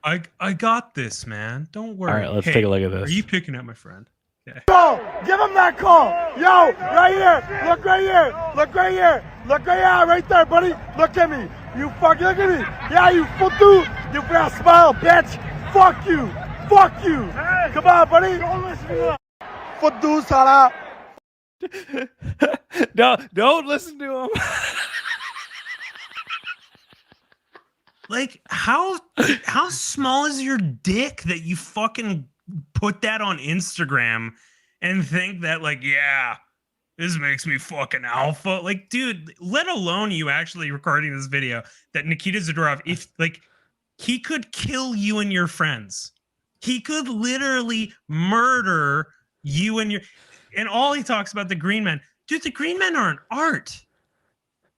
I got this, man. Don't worry. All right, let's take a look at this. Are you picking up my friend? Okay. Go! Give him that call! Yo! Right here! Look right here! Look right here! Look right here! Right there, buddy! Look at me! You fucking look at me! Yeah, you futu! You got smile, bitch! Fuck you! Fuck you! Hey, come on, buddy! Don't listen to him! Futu, Sala! No, don't listen to him. How small is your dick that you fucking put that on Instagram and think that yeah, this makes me fucking alpha? Dude, let alone you actually recording this video, that Nikita Zadorov, if he could kill you and your friends. He could literally murder you and your... And all he talks about the green men. Dude, the green men are an art.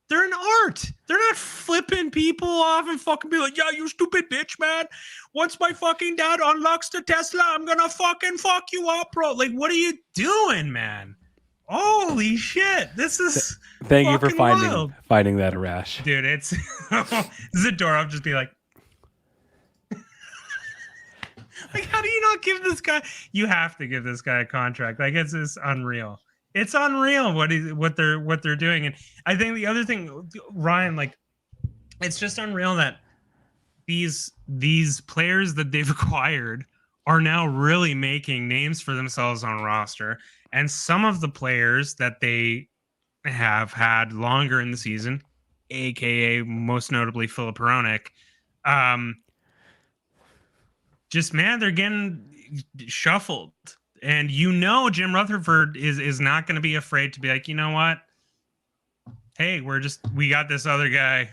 They're an art. They're not flipping people off and fucking be like, yeah, you stupid bitch, man. Once my fucking dad unlocks the Tesla, I'm gonna fucking fuck you up, bro. Like, what are you doing, man? Holy shit. This is Thank you for wild. finding that, Arash. Dude, it's Zadorov just be like, like, how do you not give this guy? You have to give this guy a contract. Like, it's just unreal. It's unreal what they're doing. And I think the other thing, Ryan, like, it's just unreal that these players that they've acquired are now really making names for themselves on roster. And some of the players that they have had longer in the season, aka most notably Filip Hronek, just, man, they're getting shuffled. And Jim Rutherford is not going to be afraid to be like, you know what? Hey, we got this other guy.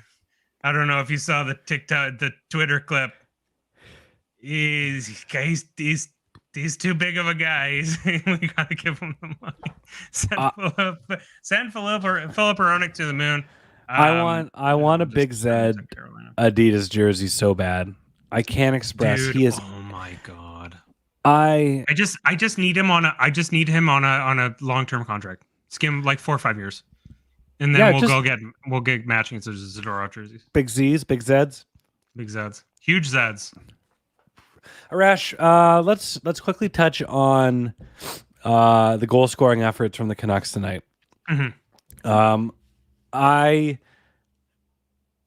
I don't know if you saw the Twitter clip. He's too big of a guy. We got to give him the money. Send Filip Hronek to the moon. I want a Big Zed Adidas jersey so bad. I can't express. Dude, he is. Oh my god. I just need him on a long-term contract. Skim like 4 or 5 years, and then we'll get matching Zadorov jerseys. Big Z's, Big Zeds, huge Zeds. Arash, let's quickly touch on the goal scoring efforts from the Canucks tonight. Mm-hmm.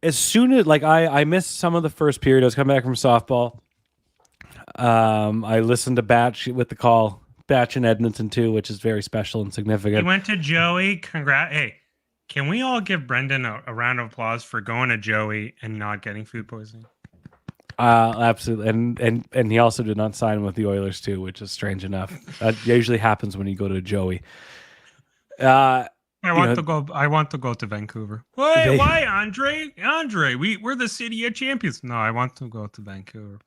As soon as I missed some of the first period, I was coming back from softball. I listened to Batch with the call, Batch in Edmonton too, which is very special and significant. He went to Joey. Congrats! Hey, can we all give Brendan a round of applause for going to Joey and not getting food poisoning? Absolutely, and he also did not sign with the Oilers too, which is strange enough. That usually happens when you go to Joey. I want to go to Vancouver. Why, Andre? We're the city of champions. No, I want to go to Vancouver.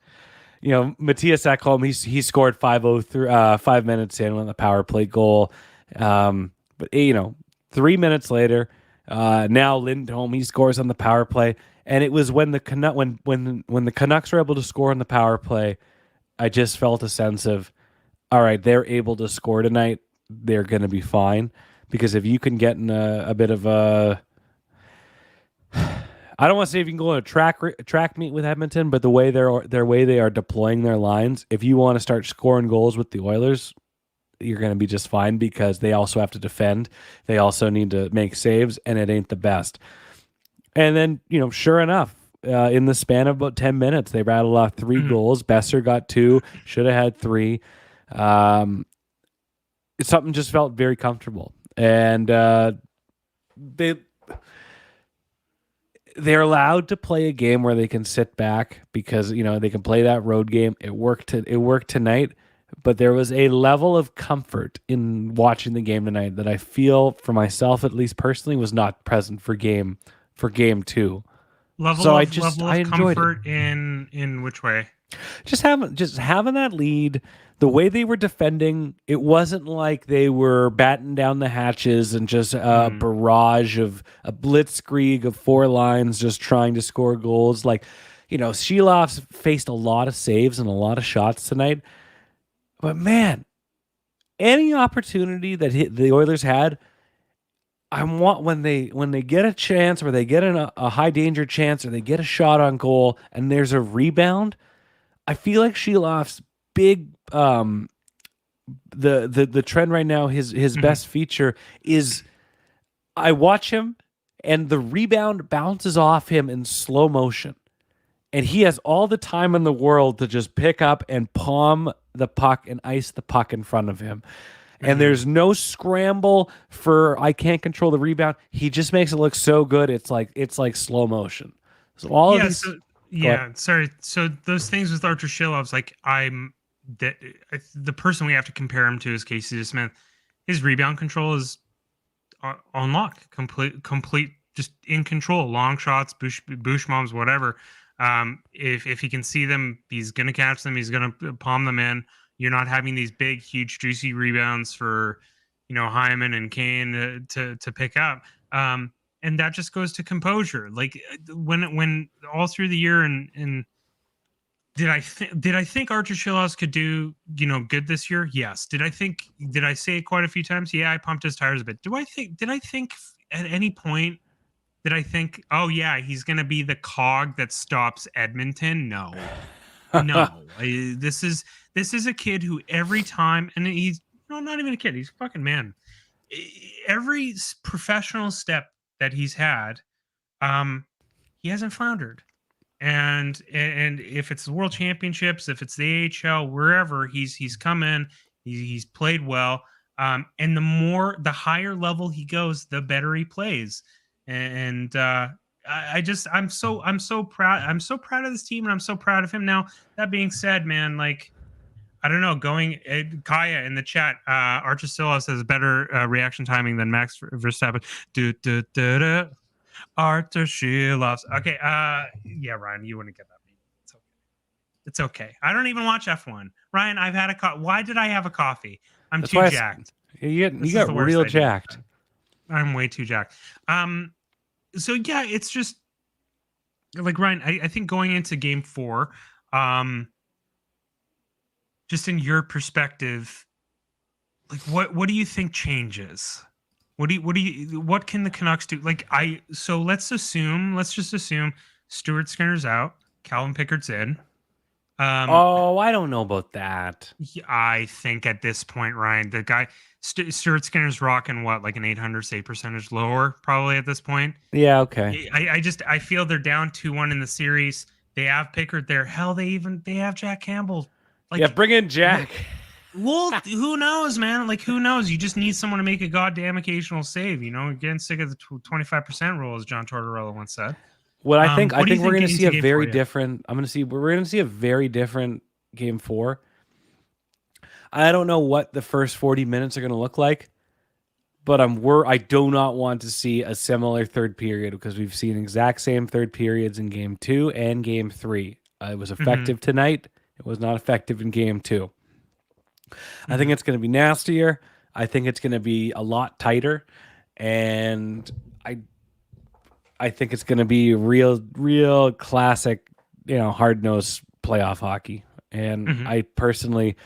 Matthias Ekholm, he scored 5 minutes in with a power play goal. But 3 minutes later, now Lindholm, he scores on the power play. And it was when the Canucks were able to score on the power play, I just felt a sense of, all right, they're able to score tonight. They're going to be fine. Because if you can get in a bit of a, I don't want to say if you can go on a track meet with Edmonton, but the way they are deploying their lines, if you want to start scoring goals with the Oilers, you're going to be just fine because they also have to defend. They also need to make saves, and it ain't the best. And then, sure enough, in the span of about 10 minutes, they rattled off 3 goals. Besser got 2, should have had 3. Something just felt very comfortable. And they're allowed to play a game where they can sit back because they can play that road game. It worked tonight, but there was a level of comfort in watching the game tonight that I feel, for myself at least personally, was not present for game 2. Level of comfort in which way? Just having that lead. The way they were defending, it wasn't like they were batting down the hatches and just a barrage of a blitzkrieg of 4 lines just trying to score goals. Silovs faced a lot of saves and a lot of shots tonight. But man, any opportunity that the Oilers had, I want when they get a chance or they get a high danger chance or they get a shot on goal and there's a rebound, I feel like Silovs big the trend right now, his best feature is I watch him and the rebound bounces off him in slow motion. And he has all the time in the world to just pick up and palm the puck and ice the puck in front of him. And there's no scramble for I can't control the rebound. He just makes it look so good. It's like slow motion. So all of these sorry. So those things with Arturs Silovs, the person we have to compare him to is Casey Smith. His rebound control is on lock, complete, just in control. Long shots, bush moms, whatever. If he can see them, he's gonna catch them. He's gonna palm them in. You're not having these big, huge, juicy rebounds for Hyman and Kane to pick up. And that just goes to composure. Like when all through the year and did I think Arturs Silovs could do good this year? Yes. Did I say it quite a few times? Yeah, I pumped his tires a bit. Did I think at any point did I think, oh yeah, he's gonna be the cog that stops Edmonton? No. This is a kid who every time, and he's not even a kid, he's a fucking man. Every professional step that he's had, he hasn't floundered. And if it's the World Championships, if it's the AHL, wherever he's come in, he's played well. And the higher level he goes, the better he plays. And I'm so proud. I'm so proud of this team, and I'm so proud of him. Now, that being said, man, like, I don't know, Kaya in the chat, Arturs Silovs has better reaction timing than Max Verstappen. Arturs Silovs. Okay, yeah, Ryan, you wouldn't get that. It's okay. I don't even watch F1. Ryan, I've had a coffee. Why did I have a coffee? I'm That's too jacked. You got real jacked. I'm way too jacked. So yeah, it's just like, Ryan, I think going into game 4, just in your perspective, like what do you think changes? What can the Canucks do? Like, let's just assume Stuart Skinner's out, Calvin Pickett's in. I don't know about that. I think at this point, Ryan, the guy Stuart Skinner's rocking like an 800 save percentage lower probably at this point. Yeah, okay. I feel they're down 2-1 in the series. They have Pickard there. Hell, they have Jack Campbell. Like, yeah, bring in Jack. Well, who knows, man? Like, who knows? You just need someone to make a goddamn occasional save. Getting sick of the 25% rule, as John Tortorella once said. What I think we're going to see a very different. We're going to see a very different game 4. I don't know what the first 40 minutes are going to look like, but I do not want to see a similar third period, because we've seen exact same third periods in game 2 and game 3. It was effective tonight. It was not effective in game 2. I think it's going to be nastier. I think it's going to be a lot tighter, and I think it's going to be real classic, hard-nosed playoff hockey. And I personally,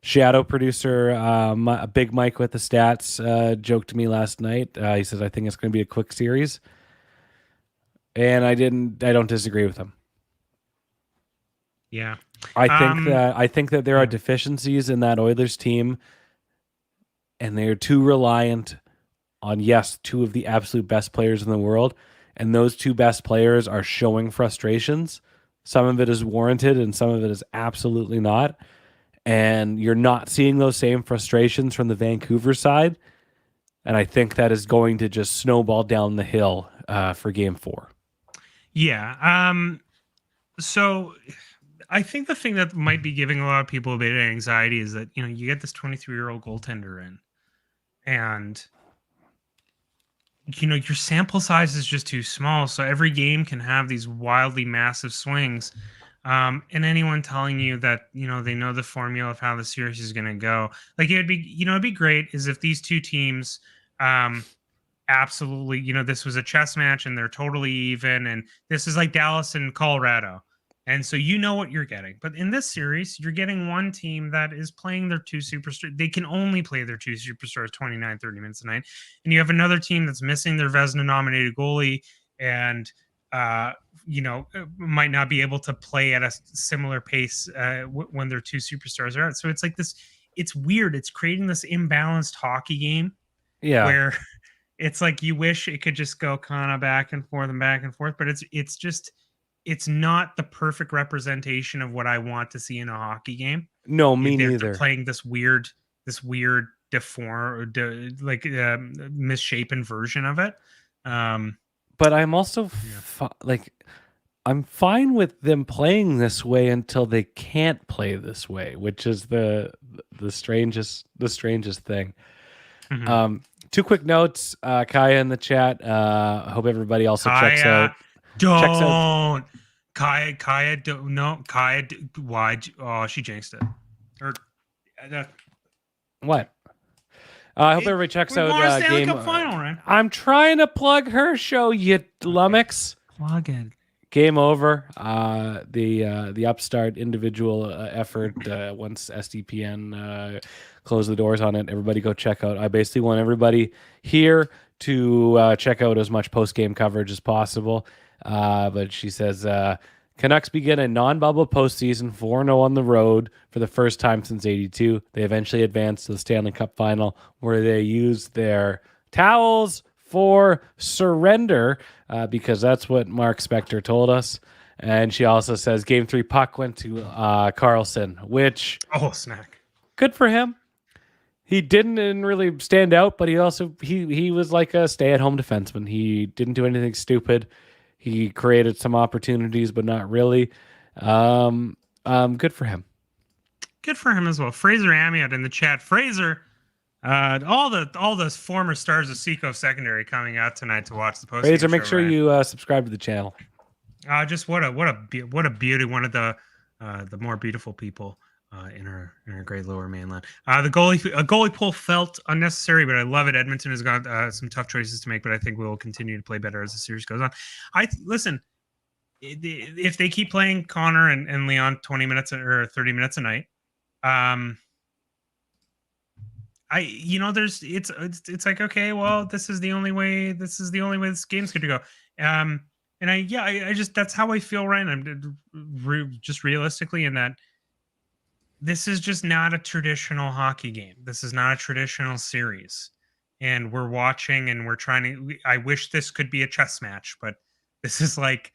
shadow producer, Big Mike with the stats, joked to me last night. He says, I think it's going to be a quick series. And I don't disagree with him. Yeah. I think that there are deficiencies in that Oilers team, and they're too reliant on, yes, 2 of the absolute best players in the world. And those 2 best players are showing frustrations. Some of it is warranted and some of it is absolutely not. And you're not seeing those same frustrations from the Vancouver side. And I think that is going to just snowball down the hill for game 4. Yeah. So I think the thing that might be giving a lot of people a bit of anxiety is that, you get this 23-year-old goaltender in, and your sample size is just too small. So every game can have these wildly massive swings. And anyone telling you that, they know the formula of how the series is going to go, like, it'd be great is if these 2 teams, absolutely, this was a chess match and they're totally even. And this is like Dallas and Colorado. And so what you're getting. But in this series, you're getting one team that is playing their 2 superstars. They can only play their 2 superstars 29, 30 minutes a night. And you have another team that's missing their Vezina-nominated goalie and, might not be able to play at a similar pace when their 2 superstars are out. So it's like this, it's weird. It's creating this imbalanced hockey game. Yeah. Where it's like you wish it could just go kind of back and forth, but it's not the perfect representation of what I want to see in a hockey game. No, me neither. They're playing this weird deformed, misshapen version of it. But I'm also I'm fine with them playing this way until they can't play this way, which is the strangest thing. 2 quick notes. Kaya in the chat. Hope everybody also checks out. Don't. Kaya, don't. No, Kaya, why? Oh, she jinxed it. What? I hope everybody checks We're out going to Stanley game. Cup final, right? I'm trying to plug her show, you lummox. Plug it. Game over. The upstart individual effort once SDPN closed the doors on it. Everybody go check out. I basically want everybody here to check out as much post-game coverage as possible. But she says Canucks begin a non-bubble postseason 4-0 on the road for the first time since '82. They eventually advance to the Stanley Cup final where they use their towels for surrender because that's what Mark Spector told us. And she also says Game 3 puck went to Carlson, which snack. Good for him. He didn't really stand out, but he also he was like a stay-at-home defenseman. He didn't do anything stupid. He created some opportunities, but not really. Good for him. Good for him as well. Fraser Amiot in the chat. Fraser, all the former stars of Seco Secondary coming out tonight to watch the post. Fraser, make sure you subscribe to the channel. Just what a beauty. One of the more beautiful people in our great Lower Mainland. The goalie pull felt unnecessary, but I love it. Edmonton has got some tough choices to make, but I think we'll continue to play better as the series goes on. Listen, if they keep playing Connor and Leon 20 minutes or 30 minutes a night, it's like, okay, well, this is the only way this game's going to go. I just, that's how I feel, Ryan. I'm just realistically in that this is just not a traditional hockey game. This is not a traditional series. And we're watching and we're trying to, I wish this could be a chess match, but this is like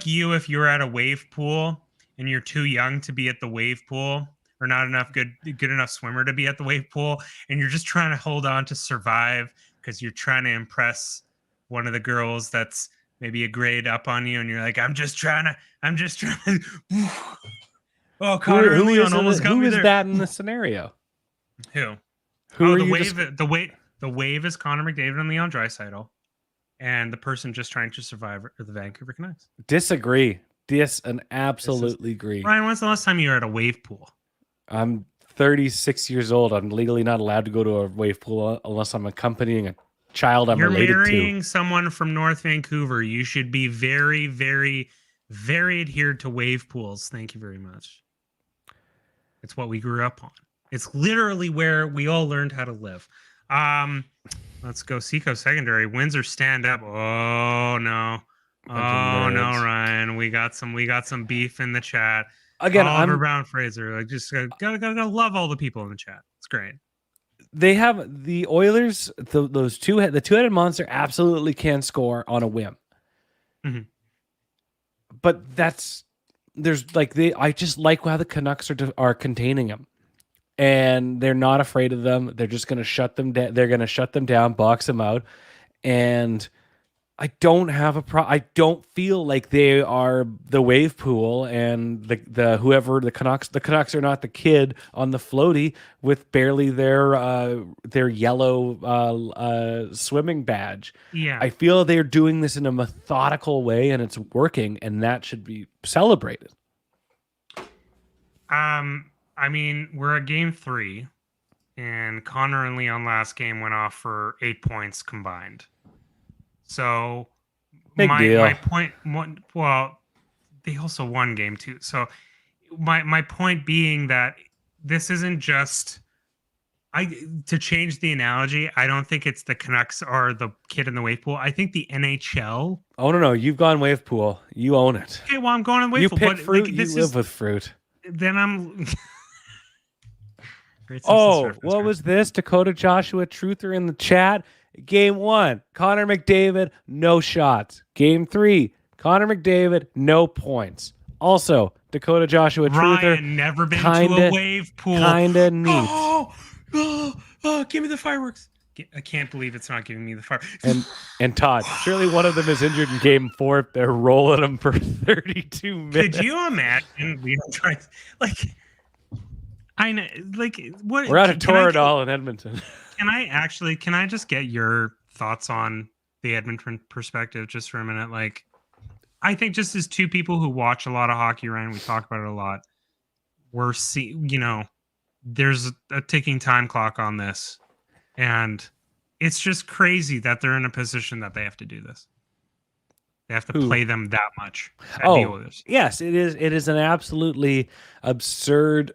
you, if you're at a wave pool and you're too young to be at the wave pool or not enough good enough swimmer to be at the wave pool. And you're just trying to hold on to survive because you're trying to impress one of the girls that's maybe a grade up on you. And you're like, I'm just trying to, oh, Connor and Leon almost got me there. Who is that in the scenario? Who? The wave is Connor McDavid and Leon Draisaitl, and the person just trying to survive are the Vancouver Canucks. Disagree. Absolutely agree. Ryan, when's the last time you were at a wave pool? I'm 36 years old. I'm legally not allowed to go to a wave pool unless I'm accompanying a child I'm related to. You're marrying someone from North Vancouver. You should be very, very, very adhered to wave pools. Thank you very much. It's what we grew up on. It's literally where we all learned how to live. Let's go. Seco Secondary. Windsor stand up. Oh no. Oh no, Ryan. We got some beef in the chat. Again, Oliver Brown Fraser. Like, just gotta love all the people in the chat. It's great. They have the Oilers. The two-headed monster absolutely can score on a whim. Mm-hmm. But I just like how the Canucks are containing them, and they're not afraid of them. They're just going to shut them down. They're going to shut them down, box them out, and I don't have I don't feel like they are the wave pool and the whoever the Canucks. The Canucks are not the kid on the floaty with barely their yellow swimming badge. Yeah, I feel they're doing this in a methodical way and it's working, and that should be celebrated. I mean, we're at Game 3, and Connor and Leon last game went off for 8 points combined. So my point, well, they also won Game 2. So my point being that this isn't just to change the analogy. I don't think it's the Canucks are the kid in the wave pool. I think the NHL. Oh no, you've gone wave pool. You own it. Okay, well I'm going in wave pool. You pick fruit. You live with fruit. Then I'm. What was this? Dakota Joshua Truther in the chat. Game 1, Connor McDavid, no shots. Game 3, Connor McDavid, no points. Also, Dakota Joshua Truther, Ryan, never been to a wave pool. Kinda neat. Oh, give me the fireworks. I can't believe it's not giving me the fire. And Todd, surely one of them is injured in Game 4 if they're rolling them for 32 minutes. Could you imagine? We don't try I know, like, what? We're out of Toradol in Edmonton. Can I just get your thoughts on the Edmonton perspective just for a minute? Like, I think just as two people who watch a lot of hockey, Ryan, we talk about it a lot. We're there's a ticking time clock on this. And it's just crazy that they're in a position that they have to do this. They have to play them that much. The Oilers. Yes, it is. It is an absolutely absurd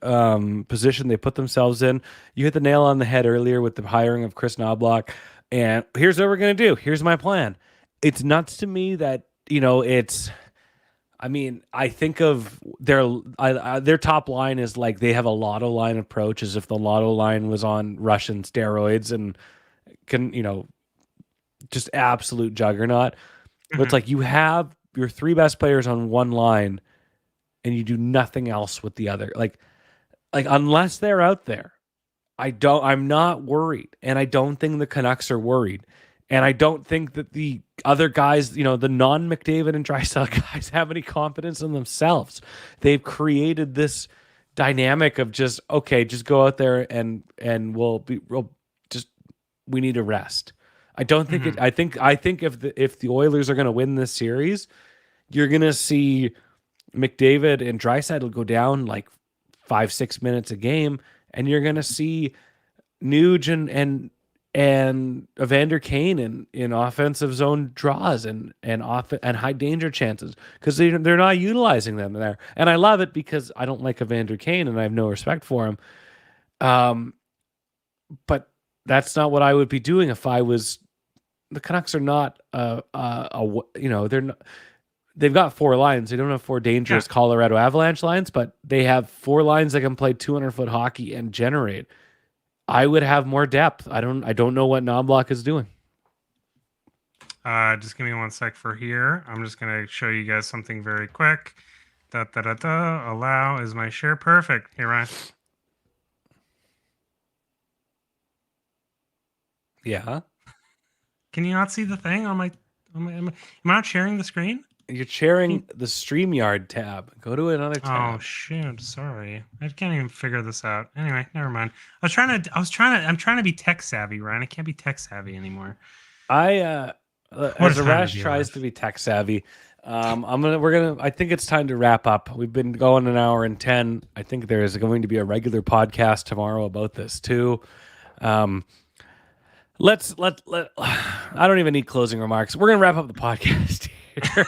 position they put themselves in. You hit the nail on the head earlier with the hiring of Chris Knobloch. And here's what we're going to do. Here's my plan. It's nuts to me that, it's, I mean, I think of their top line is like they have a lotto line approach, as if the lotto line was on Russian steroids and just absolute juggernaut. But it's like you have your three best players on one line and you do nothing else with the other. Like unless they're out there, I'm not worried. And I don't think the Canucks are worried. And I don't think that the other guys, the non-McDavid and Draisaitl guys have any confidence in themselves. They've created this dynamic of just go out there and we need to rest. I don't think I think if the Oilers are going to win this series, you're going to see McDavid and Draisaitl go down like 5-6 minutes a game, and you're going to see Nuge and Evander Kane in offensive zone draws and high danger chances, because they're not utilizing them there. And I love it because I don't like Evander Kane and I have no respect for him. But that's not what I would be doing if I was. The Canucks are not they're not. They've got four lines. They don't have four dangerous Colorado Avalanche lines, but they have four lines that can play 200-foot hockey and generate. I would have more depth. I don't know what Knobloch is doing. Just give me 1 sec for here. I'm just gonna show you guys something very quick. Allow is my share. Perfect. Hey, Ryan. Yeah. Can you not see the thing on my? Am I not sharing the screen? You're sharing the StreamYard tab. Go to another tab. Oh shoot! Sorry, I can't even figure this out. Anyway, never mind. I'm trying to be tech savvy, Ryan. I can't be tech savvy anymore. As Arash tries to be tech savvy, I think it's time to wrap up. We've been going an hour and 10. I think there is going to be a regular podcast tomorrow about this too. Let I don't even need closing remarks. We're gonna wrap up the podcast here.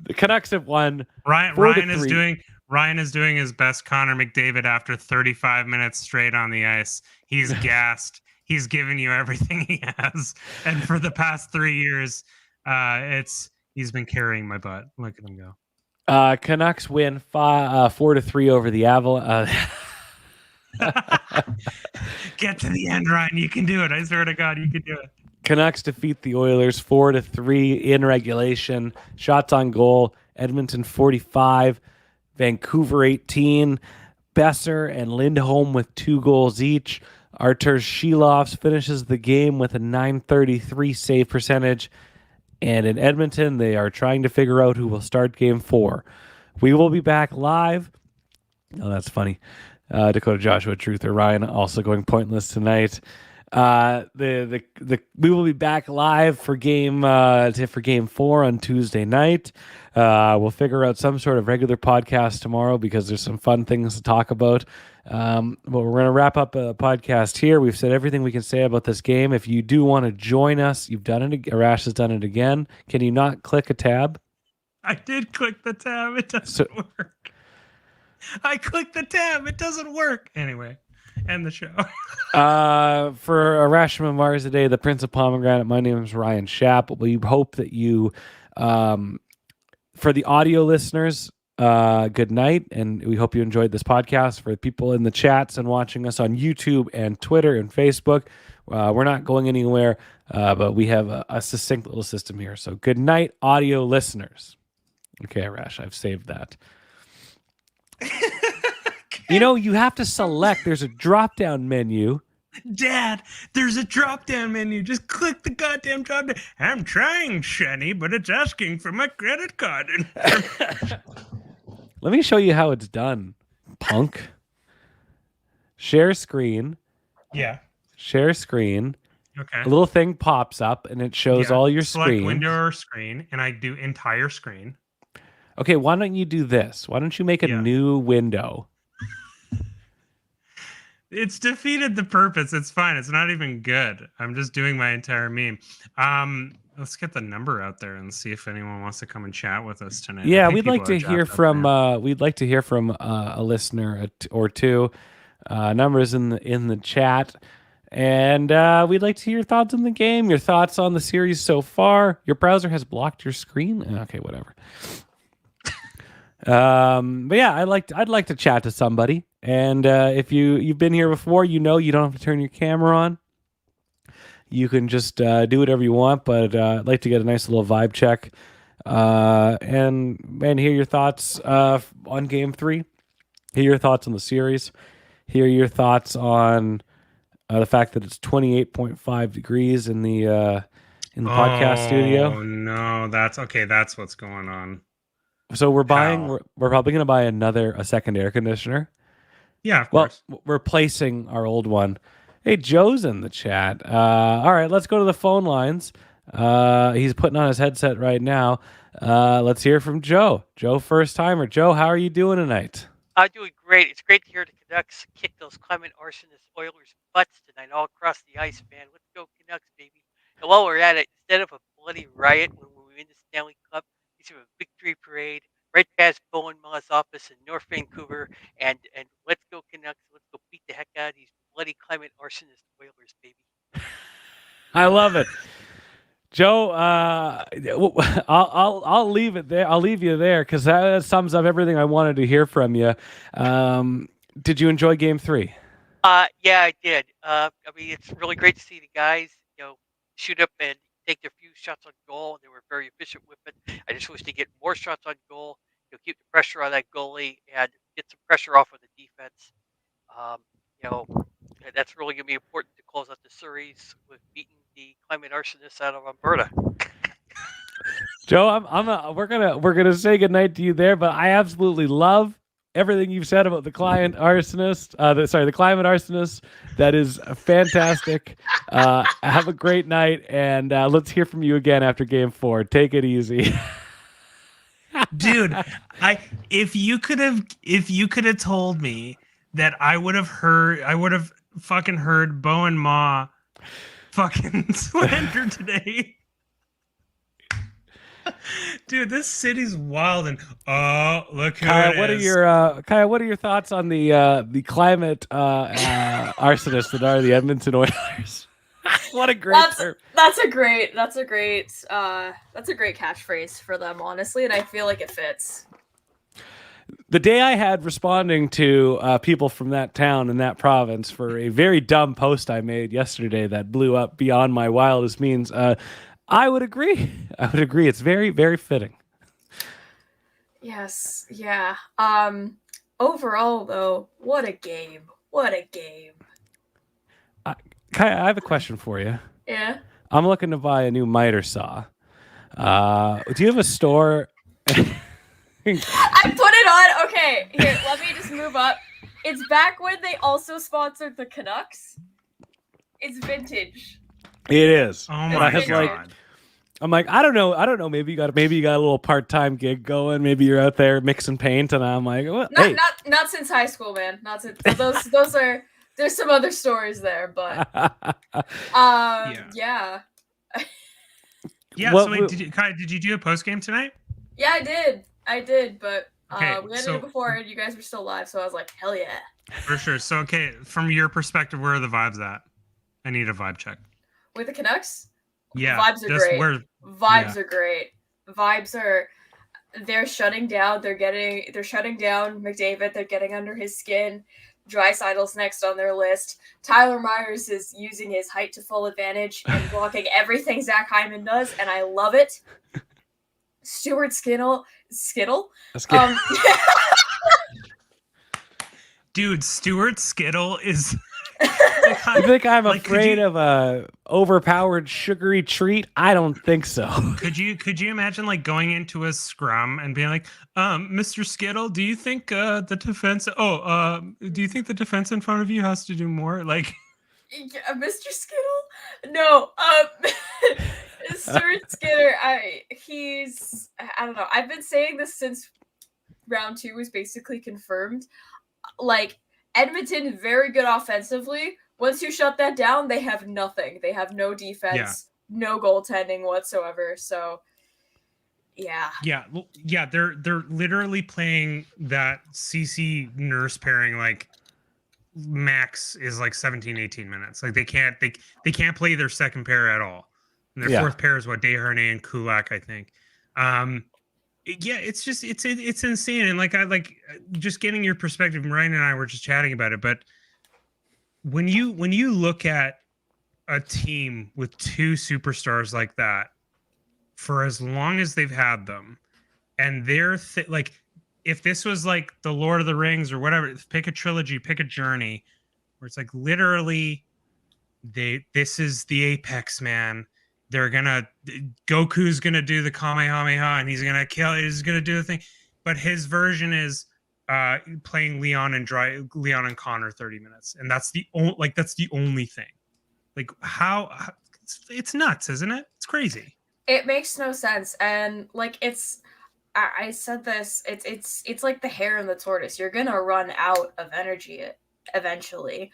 The Canucks have won. Ryan is doing his best Connor McDavid after 35 minutes straight on the ice. He's gassed. He's given you everything he has, and for the past 3 years, he's been carrying my butt. Look at him go. Canucks win 4-3 over the Avalanche. Get to the end, Ryan. You can do it. I swear to God, you can do it. Canucks defeat the Oilers 4-3 in regulation. Shots on goal: Edmonton 45, Vancouver 18. Besser and Lindholm with 2 goals each. Arturs Silovs finishes the game with a .933 save percentage. And in Edmonton, they are trying to figure out who will start Game 4. We will be back live. Oh, that's funny. Joshua, Truth or Ryan also going pointless tonight. We will be back live for game 4 on Tuesday night. We'll figure out some sort of regular podcast tomorrow because there's some fun things to talk about. But we're going to wrap up a podcast here. We've said everything we can say about this game. If you do want to join us, you've done it. Arash has done it again. Can you not click a tab? I did click the tab. It doesn't work. I clicked the tab. It doesn't work. Anyway, end the show. For Arash and Mars today, the Prince of Pomegranate, my name is Ryan Schapp. We hope that you, for the audio listeners, good night. And we hope you enjoyed this podcast. For the people in the chats and watching us on YouTube and Twitter and Facebook, we're not going anywhere, but we have a succinct little system here. So good night, audio listeners. Okay, Arash, I've saved that. You have to select. There's a drop-down menu. Dad, there's a drop-down menu. Just click the goddamn drop-down. I'm trying, Shani, but it's asking for my credit card. Let me show you how it's done, punk. Share screen. Yeah. Share screen. Okay. A little thing pops up, and it shows all your Select screens. window or screen, and I do entire screen. Okay, why don't you do this? Why don't you make a new window? It's defeated the purpose. It's fine. It's not even good. I'm just doing my entire meme. Let's get the number out there and see if anyone wants to come and chat with us tonight. Yeah, I think we'd like people to are hear jacked up, from man. a listener or two. Numbers in the chat. And we'd like to hear your thoughts on the game, your thoughts on the series so far. Your browser has blocked your screen. Okay, whatever. But yeah, I'd like to chat to somebody. And if you've been here before, you know you don't have to turn your camera on. You can just do whatever you want. But I'd like to get a nice little vibe check and hear your thoughts on Game 3. Hear your thoughts on the series. Hear your thoughts on the fact that it's 28.5 degrees in the podcast studio. Oh no, that's okay. That's what's going on. So we're buying. How? We're probably going to buy a second air conditioner. Yeah, of Well, course. replacing our old one. Hey, Joe's in the chat. All right, let's go to the phone lines. He's putting on his headset right now. Let's hear from Joe. Joe, first timer. Joe, how are you doing tonight? I'm doing great. It's great to hear the Canucks kick those Clement Arsonist Oilers butts tonight all across the ice, man. Let's go Canucks, baby. And while we're at it, instead of a bloody riot when we win the Stanley Cup, let's have a victory parade right past Bowen Ma's office in North Vancouver, and let's go Canucks. Let's go beat the heck out of these bloody Clement Arsonist Oilers, baby. I love it. Joe, I'll leave it there. I'll leave you there because that sums up everything I wanted to hear from you. Did you enjoy Game 3? Yeah, I did. I mean, it's really great to see the guys, shoot up and take their few shots on goal. They were very efficient with it. I just wish they get more shots on goal. Keep the pressure on that goalie and get some pressure off of the defense. That's really going to be important to close out the series with beating the climate arsonists out of Alberta. Joe, we're gonna say goodnight to you there, but I absolutely love everything you've said about the climate arsonist. The climate arsonist. That is fantastic. Have a great night, and let's hear from you again after Game 4. Take it easy. Dude, if you could have told me that I would have fucking heard Bowen Ma fucking slander today. Dude, this city's wild and look who Kaya, it what is. are your thoughts on the climate arsonists that are the Edmonton Oilers? What a great term. That's a great catchphrase for them, honestly, and I feel like it fits. The day I had responding to people from that town and that province for a very dumb post I made yesterday that blew up beyond my wildest means, I would agree. It's very, very fitting. Yes, yeah. Overall, though, what a game. Kaya, I have a question for you. Yeah. I'm looking to buy a new miter saw. Do you have a store? I put it on. Okay, here, let me just move up. It's back when they also sponsored the Canucks. It's vintage. It is. Oh my god. I'm like, I don't know. Maybe you got a little part-time gig going. Maybe you're out there mixing paint, and I'm like, what? Not since high school, man. Not since those are. There's some other stories there, but yeah. Yeah. So wait, did you do a post game tonight? Yeah, I did, but okay, we ended it before, and you guys were still live, so I was like, hell yeah. For sure. So okay, from your perspective, where are the vibes at? I need a vibe check. With the Canucks? Yeah. Vibes are great. Vibes are great. They're shutting down. They're shutting down McDavid. They're getting under his skin. Draisaitl's next on their list. Tyler Myers is using his height to full advantage and blocking everything Zach Hyman does, and I love it. Stuart Skittle. Dude, Stuart Skittle is. You think I'm afraid of a overpowered sugary treat? I don't think so. Could you imagine like going into a scrum and being like, Mr. Skittle, do you think the defense? Do you think the defense in front of you has to do more? Like, yeah, Mr. Skittle? No, Stuart Skinner. I don't know. I've been saying this since round 2 was basically confirmed. Like, Edmonton, very good offensively. Once you shut that down, they have nothing. They have no defense, no goaltending whatsoever. So, yeah. Yeah, they're literally playing that CC Nurse pairing like max is like 17, 18 minutes. Like they can't play their second pair at all. And their fourth pair is what, Desharnais and Kulak, I think. It's just it's insane. And like I like just getting your perspective. Ryan and I were just chatting about it, but when you look at a team with two superstars like that for as long as they've had them, and they're like, if this was like the Lord of the Rings or whatever, pick a trilogy, pick a journey, where it's like literally this is the apex, man. Goku's gonna do the Kamehameha and he's gonna do the thing, but his version is playing Leon and Connor 30 minutes, and that's the only thing. Like how it's nuts, isn't it? It's crazy. It makes no sense, and like I said this. It's like the hare and the tortoise. You're gonna run out of energy eventually.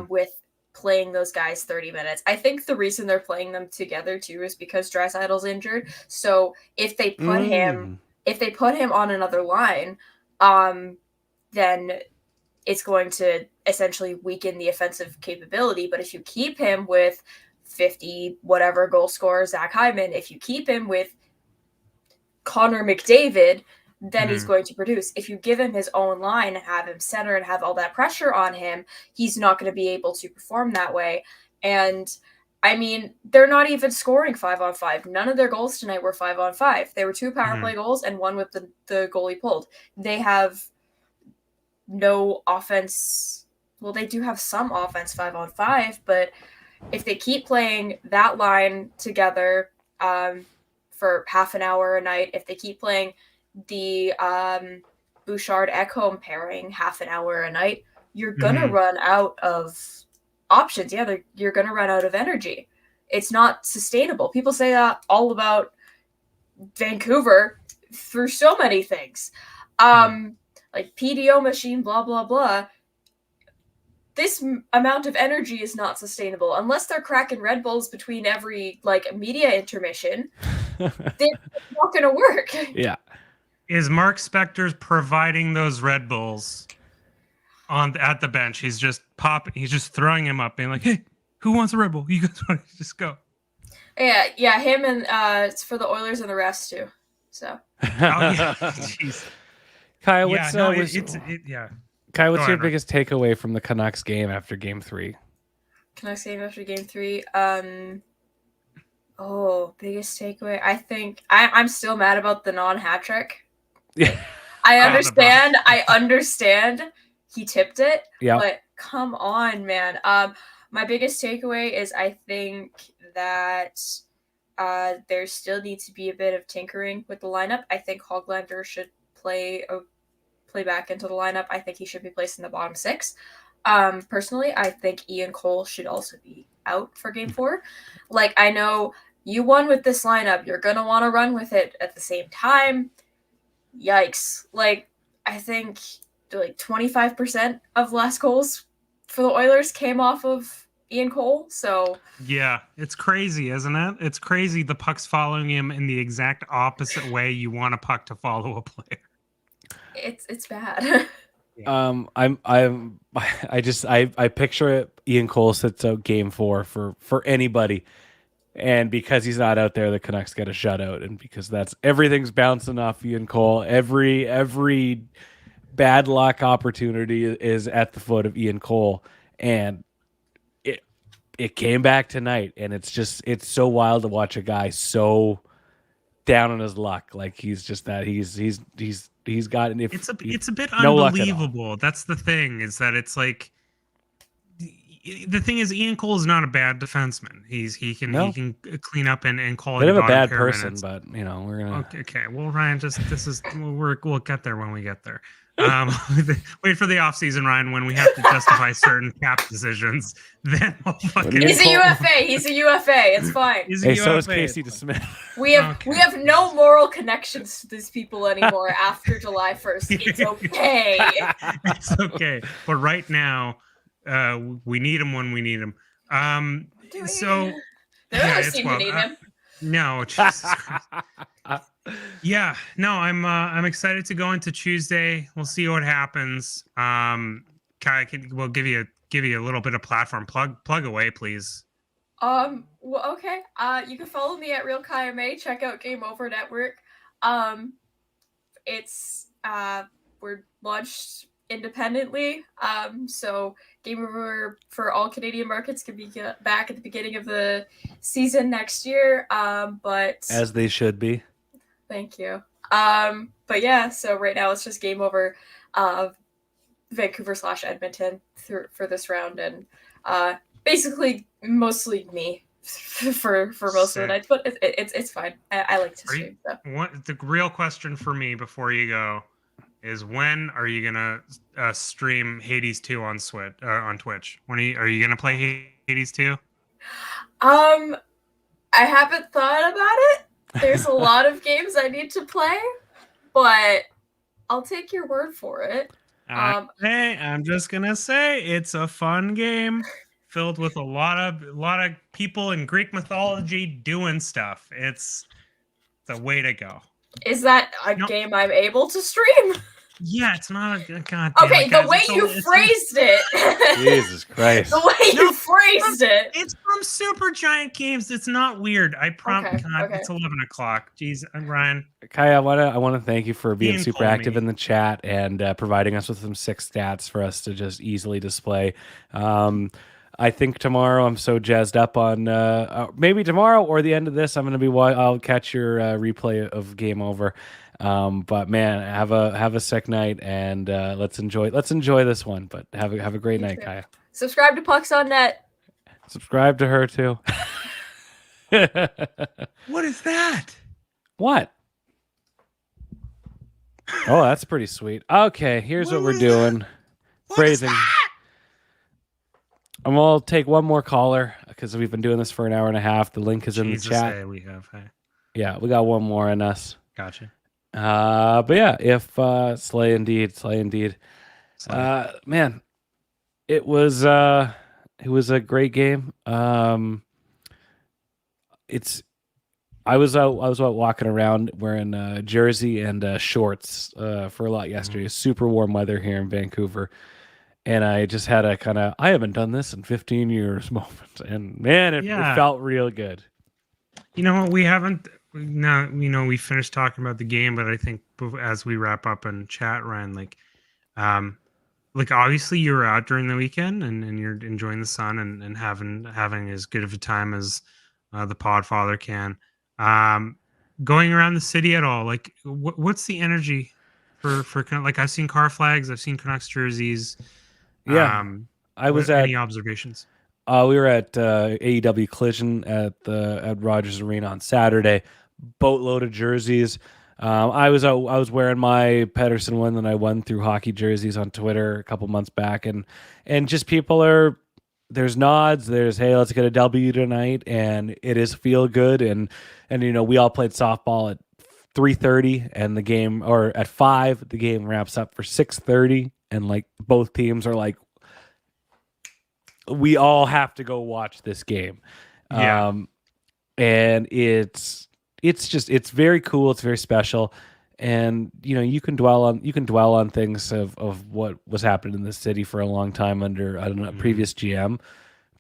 With playing those guys 30 minutes. I think the reason they're playing them together too is because Draisaitl's injured. So if they put him on another line, then it's going to essentially weaken the offensive capability. But if you keep him with 50 whatever goal scorer Zach Hyman, if you keep him with Connor McDavid, then he's going to produce. If you give him his own line and have him center and have all that pressure on him, he's not going to be able to perform that way. And I mean, they're not even scoring 5-on-5. None of their goals tonight were 5-on-5. They were 2 power play goals and one with the goalie pulled. They have no offense. Well, they do have some offense 5-on-5, but if they keep playing that line together for half an hour a night, if they keep playing the Bouchard-Ekholm pairing half an hour a night, you're going to run out of options. Yeah, you're going to run out of energy. It's not sustainable. People say that all about Vancouver through so many things. Like PDO machine, blah, blah, blah. This amount of energy is not sustainable unless they're cracking Red Bulls between every like media intermission. They're not going to work. Yeah. Is Mark Spector's providing those Red Bulls at the bench? He's just throwing him up, being like, "Hey, who wants a Red Bull? You guys want to just go?" Yeah, him and it's for the Oilers and the refs too. So. Jeez. Kyle, what's Kyle, what's your Ryan. biggest takeaway from the Canucks game after Game 3? Canucks game after Game 3. Biggest takeaway. I think I'm still mad about the non-hat trick. Yeah. I understand he tipped it, yeah. But come on, man. My biggest takeaway is I think that there still needs to be a bit of tinkering with the lineup. I think Hoglander should play back into the lineup. I think he should be placed in the bottom 6. Personally, I think Ian Cole should also be out for Game 4. Like, I know you won with this lineup. You're going to want to run with it at the same time. Yikes. Like, I think like 25% of last goals for the Oilers came off of Ian Cole. So yeah, it's crazy, isn't it? It's crazy. The puck's following him in the exact opposite way you want a puck to follow a player. It's bad. I picture it. Ian Cole sits out Game 4 for anybody, and because he's not out there, the Canucks get a shutout, and because everything's bouncing off Ian Cole. Every bad luck opportunity is at the foot of Ian Cole, and it came back tonight, and it's so wild to watch a guy so down on his luck. Like he's just that he's got an it's a bit unbelievable. That's the thing, is that it's like the thing is Ian Cole is not a bad defenseman. He can clean up and call it a bad person, but we're gonna okay. Well, Ryan, we'll get there when we get there. Wait for the off season, Ryan, when we have to justify certain cap decisions. Then we'll fucking. He's a UFA. He's a UFA. It's fine. He's a Hey, so is UFA. Casey DeSmith. We have no moral connections to these people anymore after July 1st. It's okay. It's okay. But right now, we need him when we need him. So They always seem to need him. No, Jesus Christ. Yeah, no, I'm excited to go into Tuesday. We'll see what happens. Kai, we'll give you a little bit of platform. Plug away, please. Well, okay. You can follow me at Real KMA. Check out Game Over Network. It's we're launched independently. So Game Over for all Canadian markets can be back at the beginning of the season next year. But As they should be. thank you. But yeah, so right now it's just Game Over Vancouver/Edmonton for this round, and basically mostly me for most of the nights, but it's fine. I like to stream. So. The real question for me before you go is, when are you gonna stream Hades 2 on Twitch? When are you gonna play Hades 2? I haven't thought about it. There's a lot of games I need to play, but I'll take your word for it. I'm just gonna say it's a fun game filled with a lot of people in Greek mythology doing stuff. It's the way to go. Is that a game I'm able to stream? Yeah, it's not a goddamn. Okay, the way you phrased it. Jesus Christ. The way you phrased it. It's from Super Giant Games. It's not weird. I promise. Okay. It's 11 o'clock. Jeez, Ryan. Kai, I want to thank you for being Ian super told active me. in the chat and providing us with some 6 stats for us to just easily display. I think tomorrow I'm so jazzed up on maybe tomorrow or the end of this. I'm going to be. I'll catch your replay of Game Over. But man, have a sick night, and let's enjoy this one. But have a great night, Kaya. Subscribe to Pucks on Net. Subscribe to her too. What is that? What? Oh, that's pretty sweet. Okay, here's what we're doing. Phrasing. I'm gonna take one more caller because we've been doing this for an hour and a half. The link is in the chat. We have. Hey. Yeah, we got one more in us. Gotcha. But yeah, if slay indeed. Man, it was a great game. I was out walking around wearing a jersey and shorts for a lot yesterday. Super warm weather here in Vancouver. And I just had a kind of, I haven't done this in 15 years moment. And man, it felt real good. You know what? We haven't. Now, we finished talking about the game, but I think as we wrap up and chat, Ryan, like obviously you were out during the weekend and you're enjoying the sun and having as good of a time as the Podfather can. Going around the city at all, like what's the energy for like, I've seen car flags, I've seen Canucks jerseys. Yeah, I was at any observations. We were at AEW Collision at Rogers Arena on Saturday. Boatload of jerseys. I was wearing my Pedersen one that I won through hockey jerseys on Twitter a couple months back, and just people there's nods, there's hey, let's get a W tonight, and it is feel good, and we all played softball at 3:30, and the game, or at 5, the game wraps up for 6:30, and like both teams are like, we all have to go watch this game. Yeah. And it's very cool. It's very special. And, you can dwell on things of what was happening in the city for a long time under, I don't know, previous GM,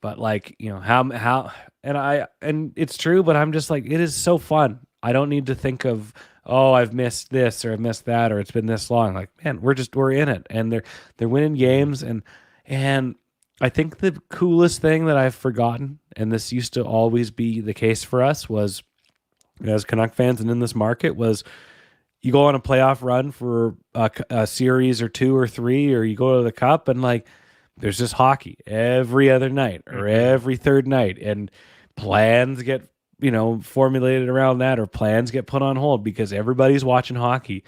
but like, how, and it's true, but I'm just like, it is so fun. I don't need to think of, oh, I've missed this or I've missed that, or it's been this long. Like, man, we're in it, and they're winning games. And I think the coolest thing that I've forgotten, and this used to always be the case for us, was as Canuck fans and in this market, was you go on a playoff run for a series or 2 or 3, or you go to the Cup, and like there's just hockey every other night or every third night, and plans get formulated around that, or plans get put on hold because everybody's watching hockey.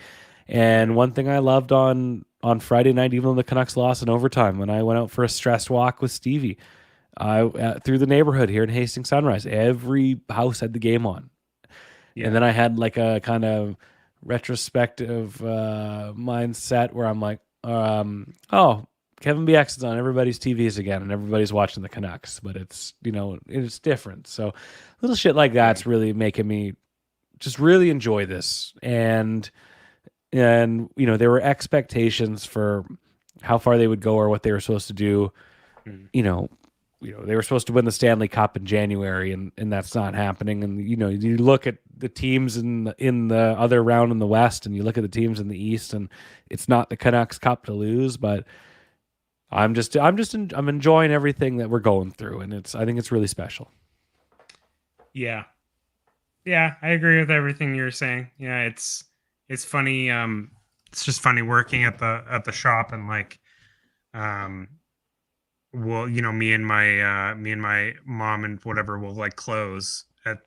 And one thing I loved on Friday night, even though the Canucks lost in overtime, when I went out for a stressed walk with Stevie, through the neighborhood here in Hastings Sunrise, every house had the game on. Yeah. And then I had like a kind of retrospective mindset where I'm like, oh, Kevin BX is on everybody's TVs again, and everybody's watching the Canucks, but it's, it's different. So little shit like that's really making me just really enjoy this. And there were expectations for how far they would go or what they were supposed to do. They were supposed to win the Stanley Cup in January, and that's not happening. And you look at the teams in the other round in the West, and you look at the teams in the East, and it's not the Canucks Cup to lose. But I'm enjoying everything that we're going through, and I think it's really special. Yeah, I agree with everything you're saying. Yeah, it's funny. It's just funny working at the shop, and like, well, me and my mom and whatever will like close at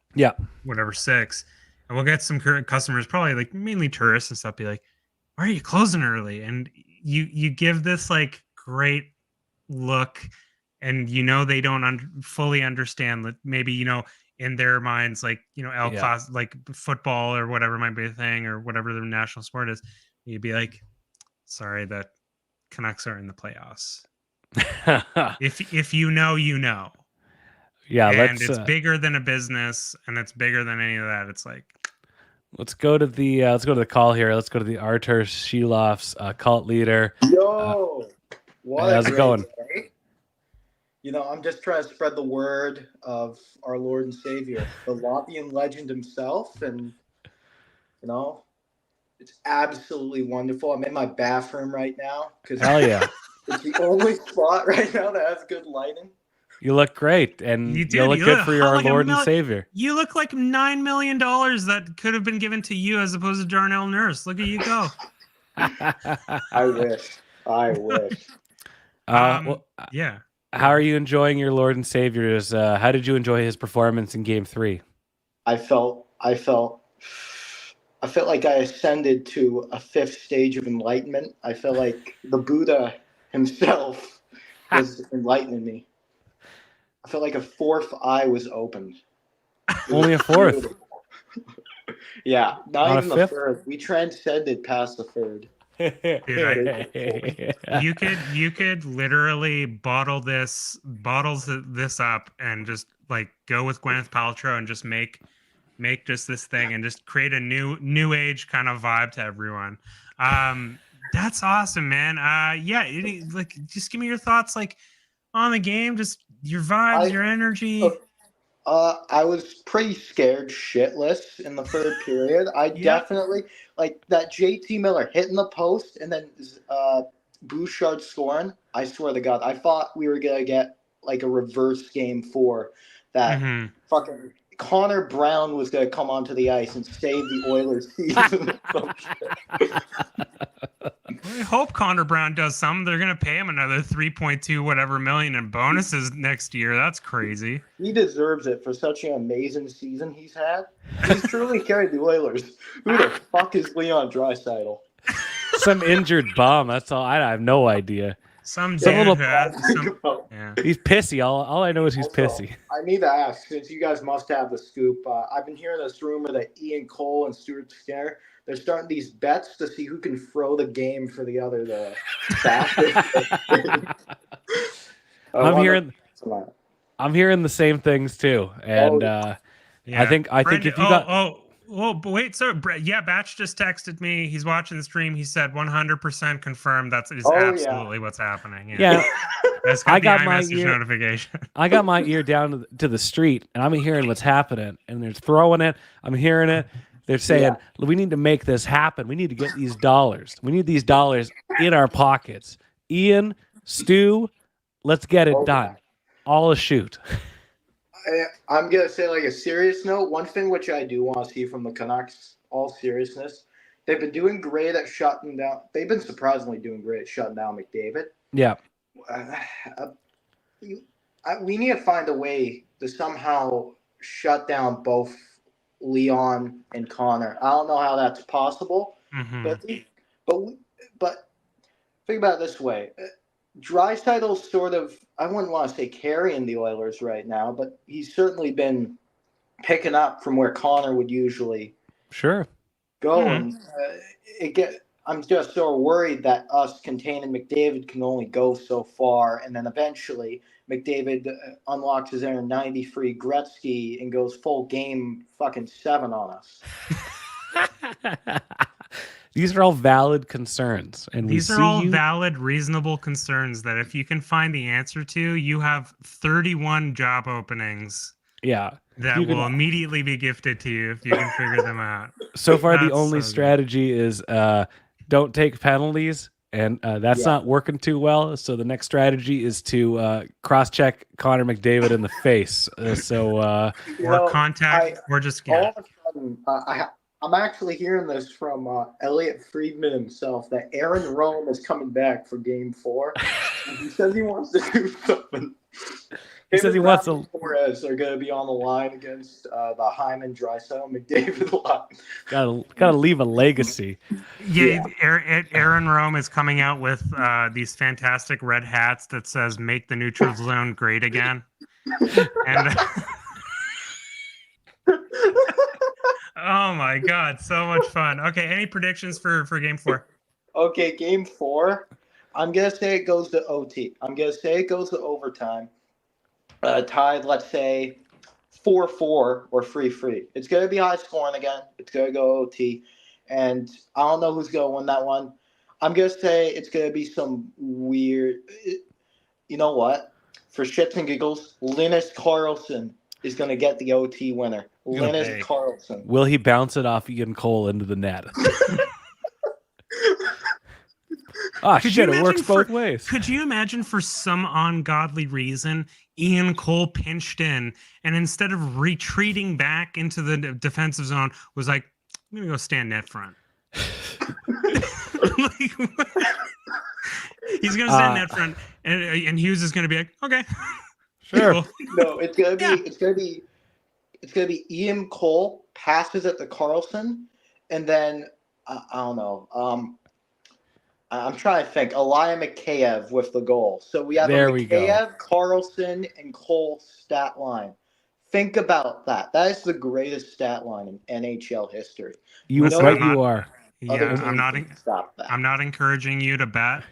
whatever 6, and we'll get some customers, probably like mainly tourists and stuff, be like, why are you closing early? And you give this like great look, and they don't fully understand that maybe in their minds, like class, like football or whatever might be a thing, or whatever the national sport is, you'd be like, sorry, that Canucks are in the playoffs. if you know. Yeah, and it's bigger than a business, and it's bigger than any of that. It's like, let's go to the call here. Let's go to the Arturs Silovs, cult leader. Yo, how's it going? Day. I'm just trying to spread the word of our Lord and Savior, the Latvian legend himself, and it's absolutely wonderful. I'm in my bathroom right now because hell yeah, it's the only spot right now that has good lighting. You look great, and you look good for your Lord and Savior. You look like $9 million that could have been given to you as opposed to Darnell Nurse. Look at you go. I wish. Yeah. How are you enjoying your Lord and Savior's? How did you enjoy his performance in Game 3? I felt like I ascended to a 5th stage of enlightenment. I felt like the Buddha himself was enlightening me. I felt like a 4th eye was opened. Only a 4th? Yeah, not even a the 3rd. We transcended past the 3rd. Dude, you could literally bottle this up and just like go with Gwyneth Paltrow and just make just this thing and just create a new age kind of vibe to everyone. That's awesome, man. Like just give me your thoughts like on the game, just your vibes, your energy. I was pretty scared shitless in the 3rd period. I definitely like that JT Miller hitting the post and then Bouchard scoring. I swear to God, I thought we were gonna get like a reverse Game 4 that fucking Connor Brown was gonna come onto the ice and save the Oilers season. I hope Connor Brown does something. They're going to pay him another 3.2 whatever million in bonuses next year. That's crazy. He deserves it for such an amazing season he's had. He's truly carried the Oilers. Who the fuck is Leon Draisaitl? Some injured bum. That's all. I have no idea. Some little. Yeah. He's pissy. All I know is he's pissy. I need to ask, since you guys must have the scoop. I've been hearing this rumor that Ian Cole and Stuart Skinner, they're starting these bets to see who can throw the game for the other the fastest. I'm hearing the same things too, and I think if you got. But wait, so yeah, Batch just texted me. He's watching the stream. He said 100% confirmed. That is absolutely what's happening. Yeah. I got my notification. I got my ear down to the street, and I'm hearing what's happening. And they're throwing it. I'm hearing it. They're saying, we need to make this happen. We need to get these dollars. We need these dollars in our pockets. Ian, Stu, let's get it done. All a shoot. I'm going to say, like, a serious note. One thing which I do want to see from the Canucks, all seriousness, they've been doing great at shutting down. They've been surprisingly doing great at shutting down McDavid. Yeah. We need to find a way to somehow shut down both Leon and Connor. I don't know how that's possible, But think about it this way. Draisaitl's sort of, I wouldn't want to say carrying the Oilers right now, but he's certainly been picking up from where Connor would usually go. And I'm just so worried that us containing McDavid can only go so far, and then eventually McDavid unlocks his inner 90-free Gretzky and goes full game fucking 7 on us. These are all valid concerns, and these are all valid, reasonable concerns that if you can find the answer to, you have 31 job openings. Yeah, that will immediately be gifted to you if you can figure them out. So far, the only strategy is don't take penalties, and that's not working too well. So the next strategy is to cross-check Connor McDavid in the face. Or contact, or just all of a sudden, I'm actually hearing this from Elliot Friedman himself that Aaron Rome is coming back for Game 4. He says he wants to do something. He says he wants to. Torres are going to be on the line against the Hyman Draisaitl McDavid line. Gotta leave a legacy. Yeah. Aaron Rome is coming out with these fantastic red hats that says "Make the neutral zone great again." And oh my God, so much fun. Okay, any predictions for Game 4? Okay, Game 4. I'm gonna say it goes to OT. I'm gonna say it goes to overtime. Tied, let's say 4-4 or 3-3. It's going to be high scoring again. It's going to go OT. And I don't know who's going to win that one. I'm going to say it's going to be some weird. You know what? For shits and giggles, Linus Karlsson is going to get the OT winner. Linus Karlsson. Will he bounce it off Ian Cole into the net? Shit, it works both ways. Could you imagine for some ungodly reason, Ian Cole pinched in, and instead of retreating back into the defensive zone, was like, I'm going to go stand net front. He's going to stand net front, and Hughes is going to be like, okay. Sure. Cool. No, it's going to be Ian Cole passes it to Karlsson, and then, I don't know, I'm trying to think. Elia Mikheyev with the goal. So we have Mikheyev, Karlsson, and Cole stat line. Think about that. That is the greatest stat line in NHL history. You are. Yeah, I'm not encouraging you to bet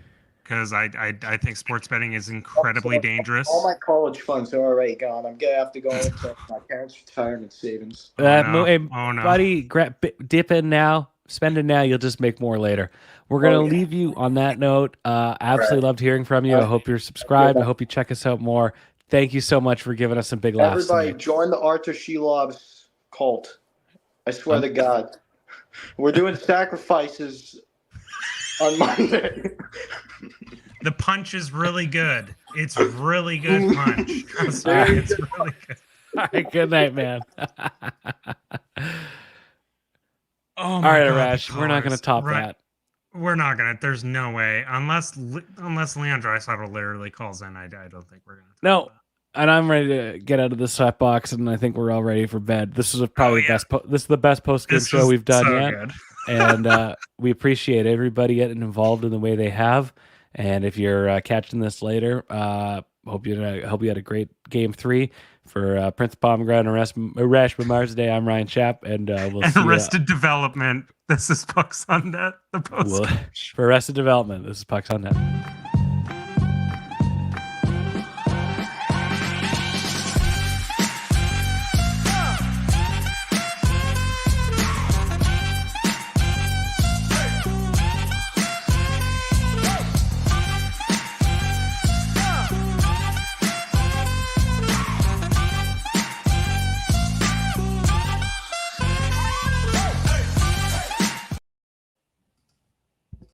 because I think sports betting is incredibly dangerous. All my college funds are already gone. I'm gonna have to go into my parents' retirement savings. Buddy, dip in now. Spend it now. You'll just make more later. We're going to leave you on that note. Absolutely loved hearing from you. I hope you're subscribed. I hope you check us out more. Thank you so much for giving us some big laughs. Everybody, join the Arturs Silovs cult. I swear to God. We're doing sacrifices on Monday. The punch is really good. It's really good punch. It's really good. All right, good night, man. All right, Arash, we're not going to top that. We're not going to. There's no way. Unless Leon Draisaitl literally calls in, I don't think we're going to. No, and I'm ready to get out of the sweat box, and I think we're all ready for bed. This is probably the best post-game show we've done yet. Good. And we appreciate everybody getting involved in the way they have. And if you're catching this later, hope you had a great Game 3 for Prince Pomegranate and Arash Bamars Day. I'm Ryan Schapp, and we'll see Arrested Development. This is Pucks on Net. The post. For Arrested Development, this is Pucks on Net.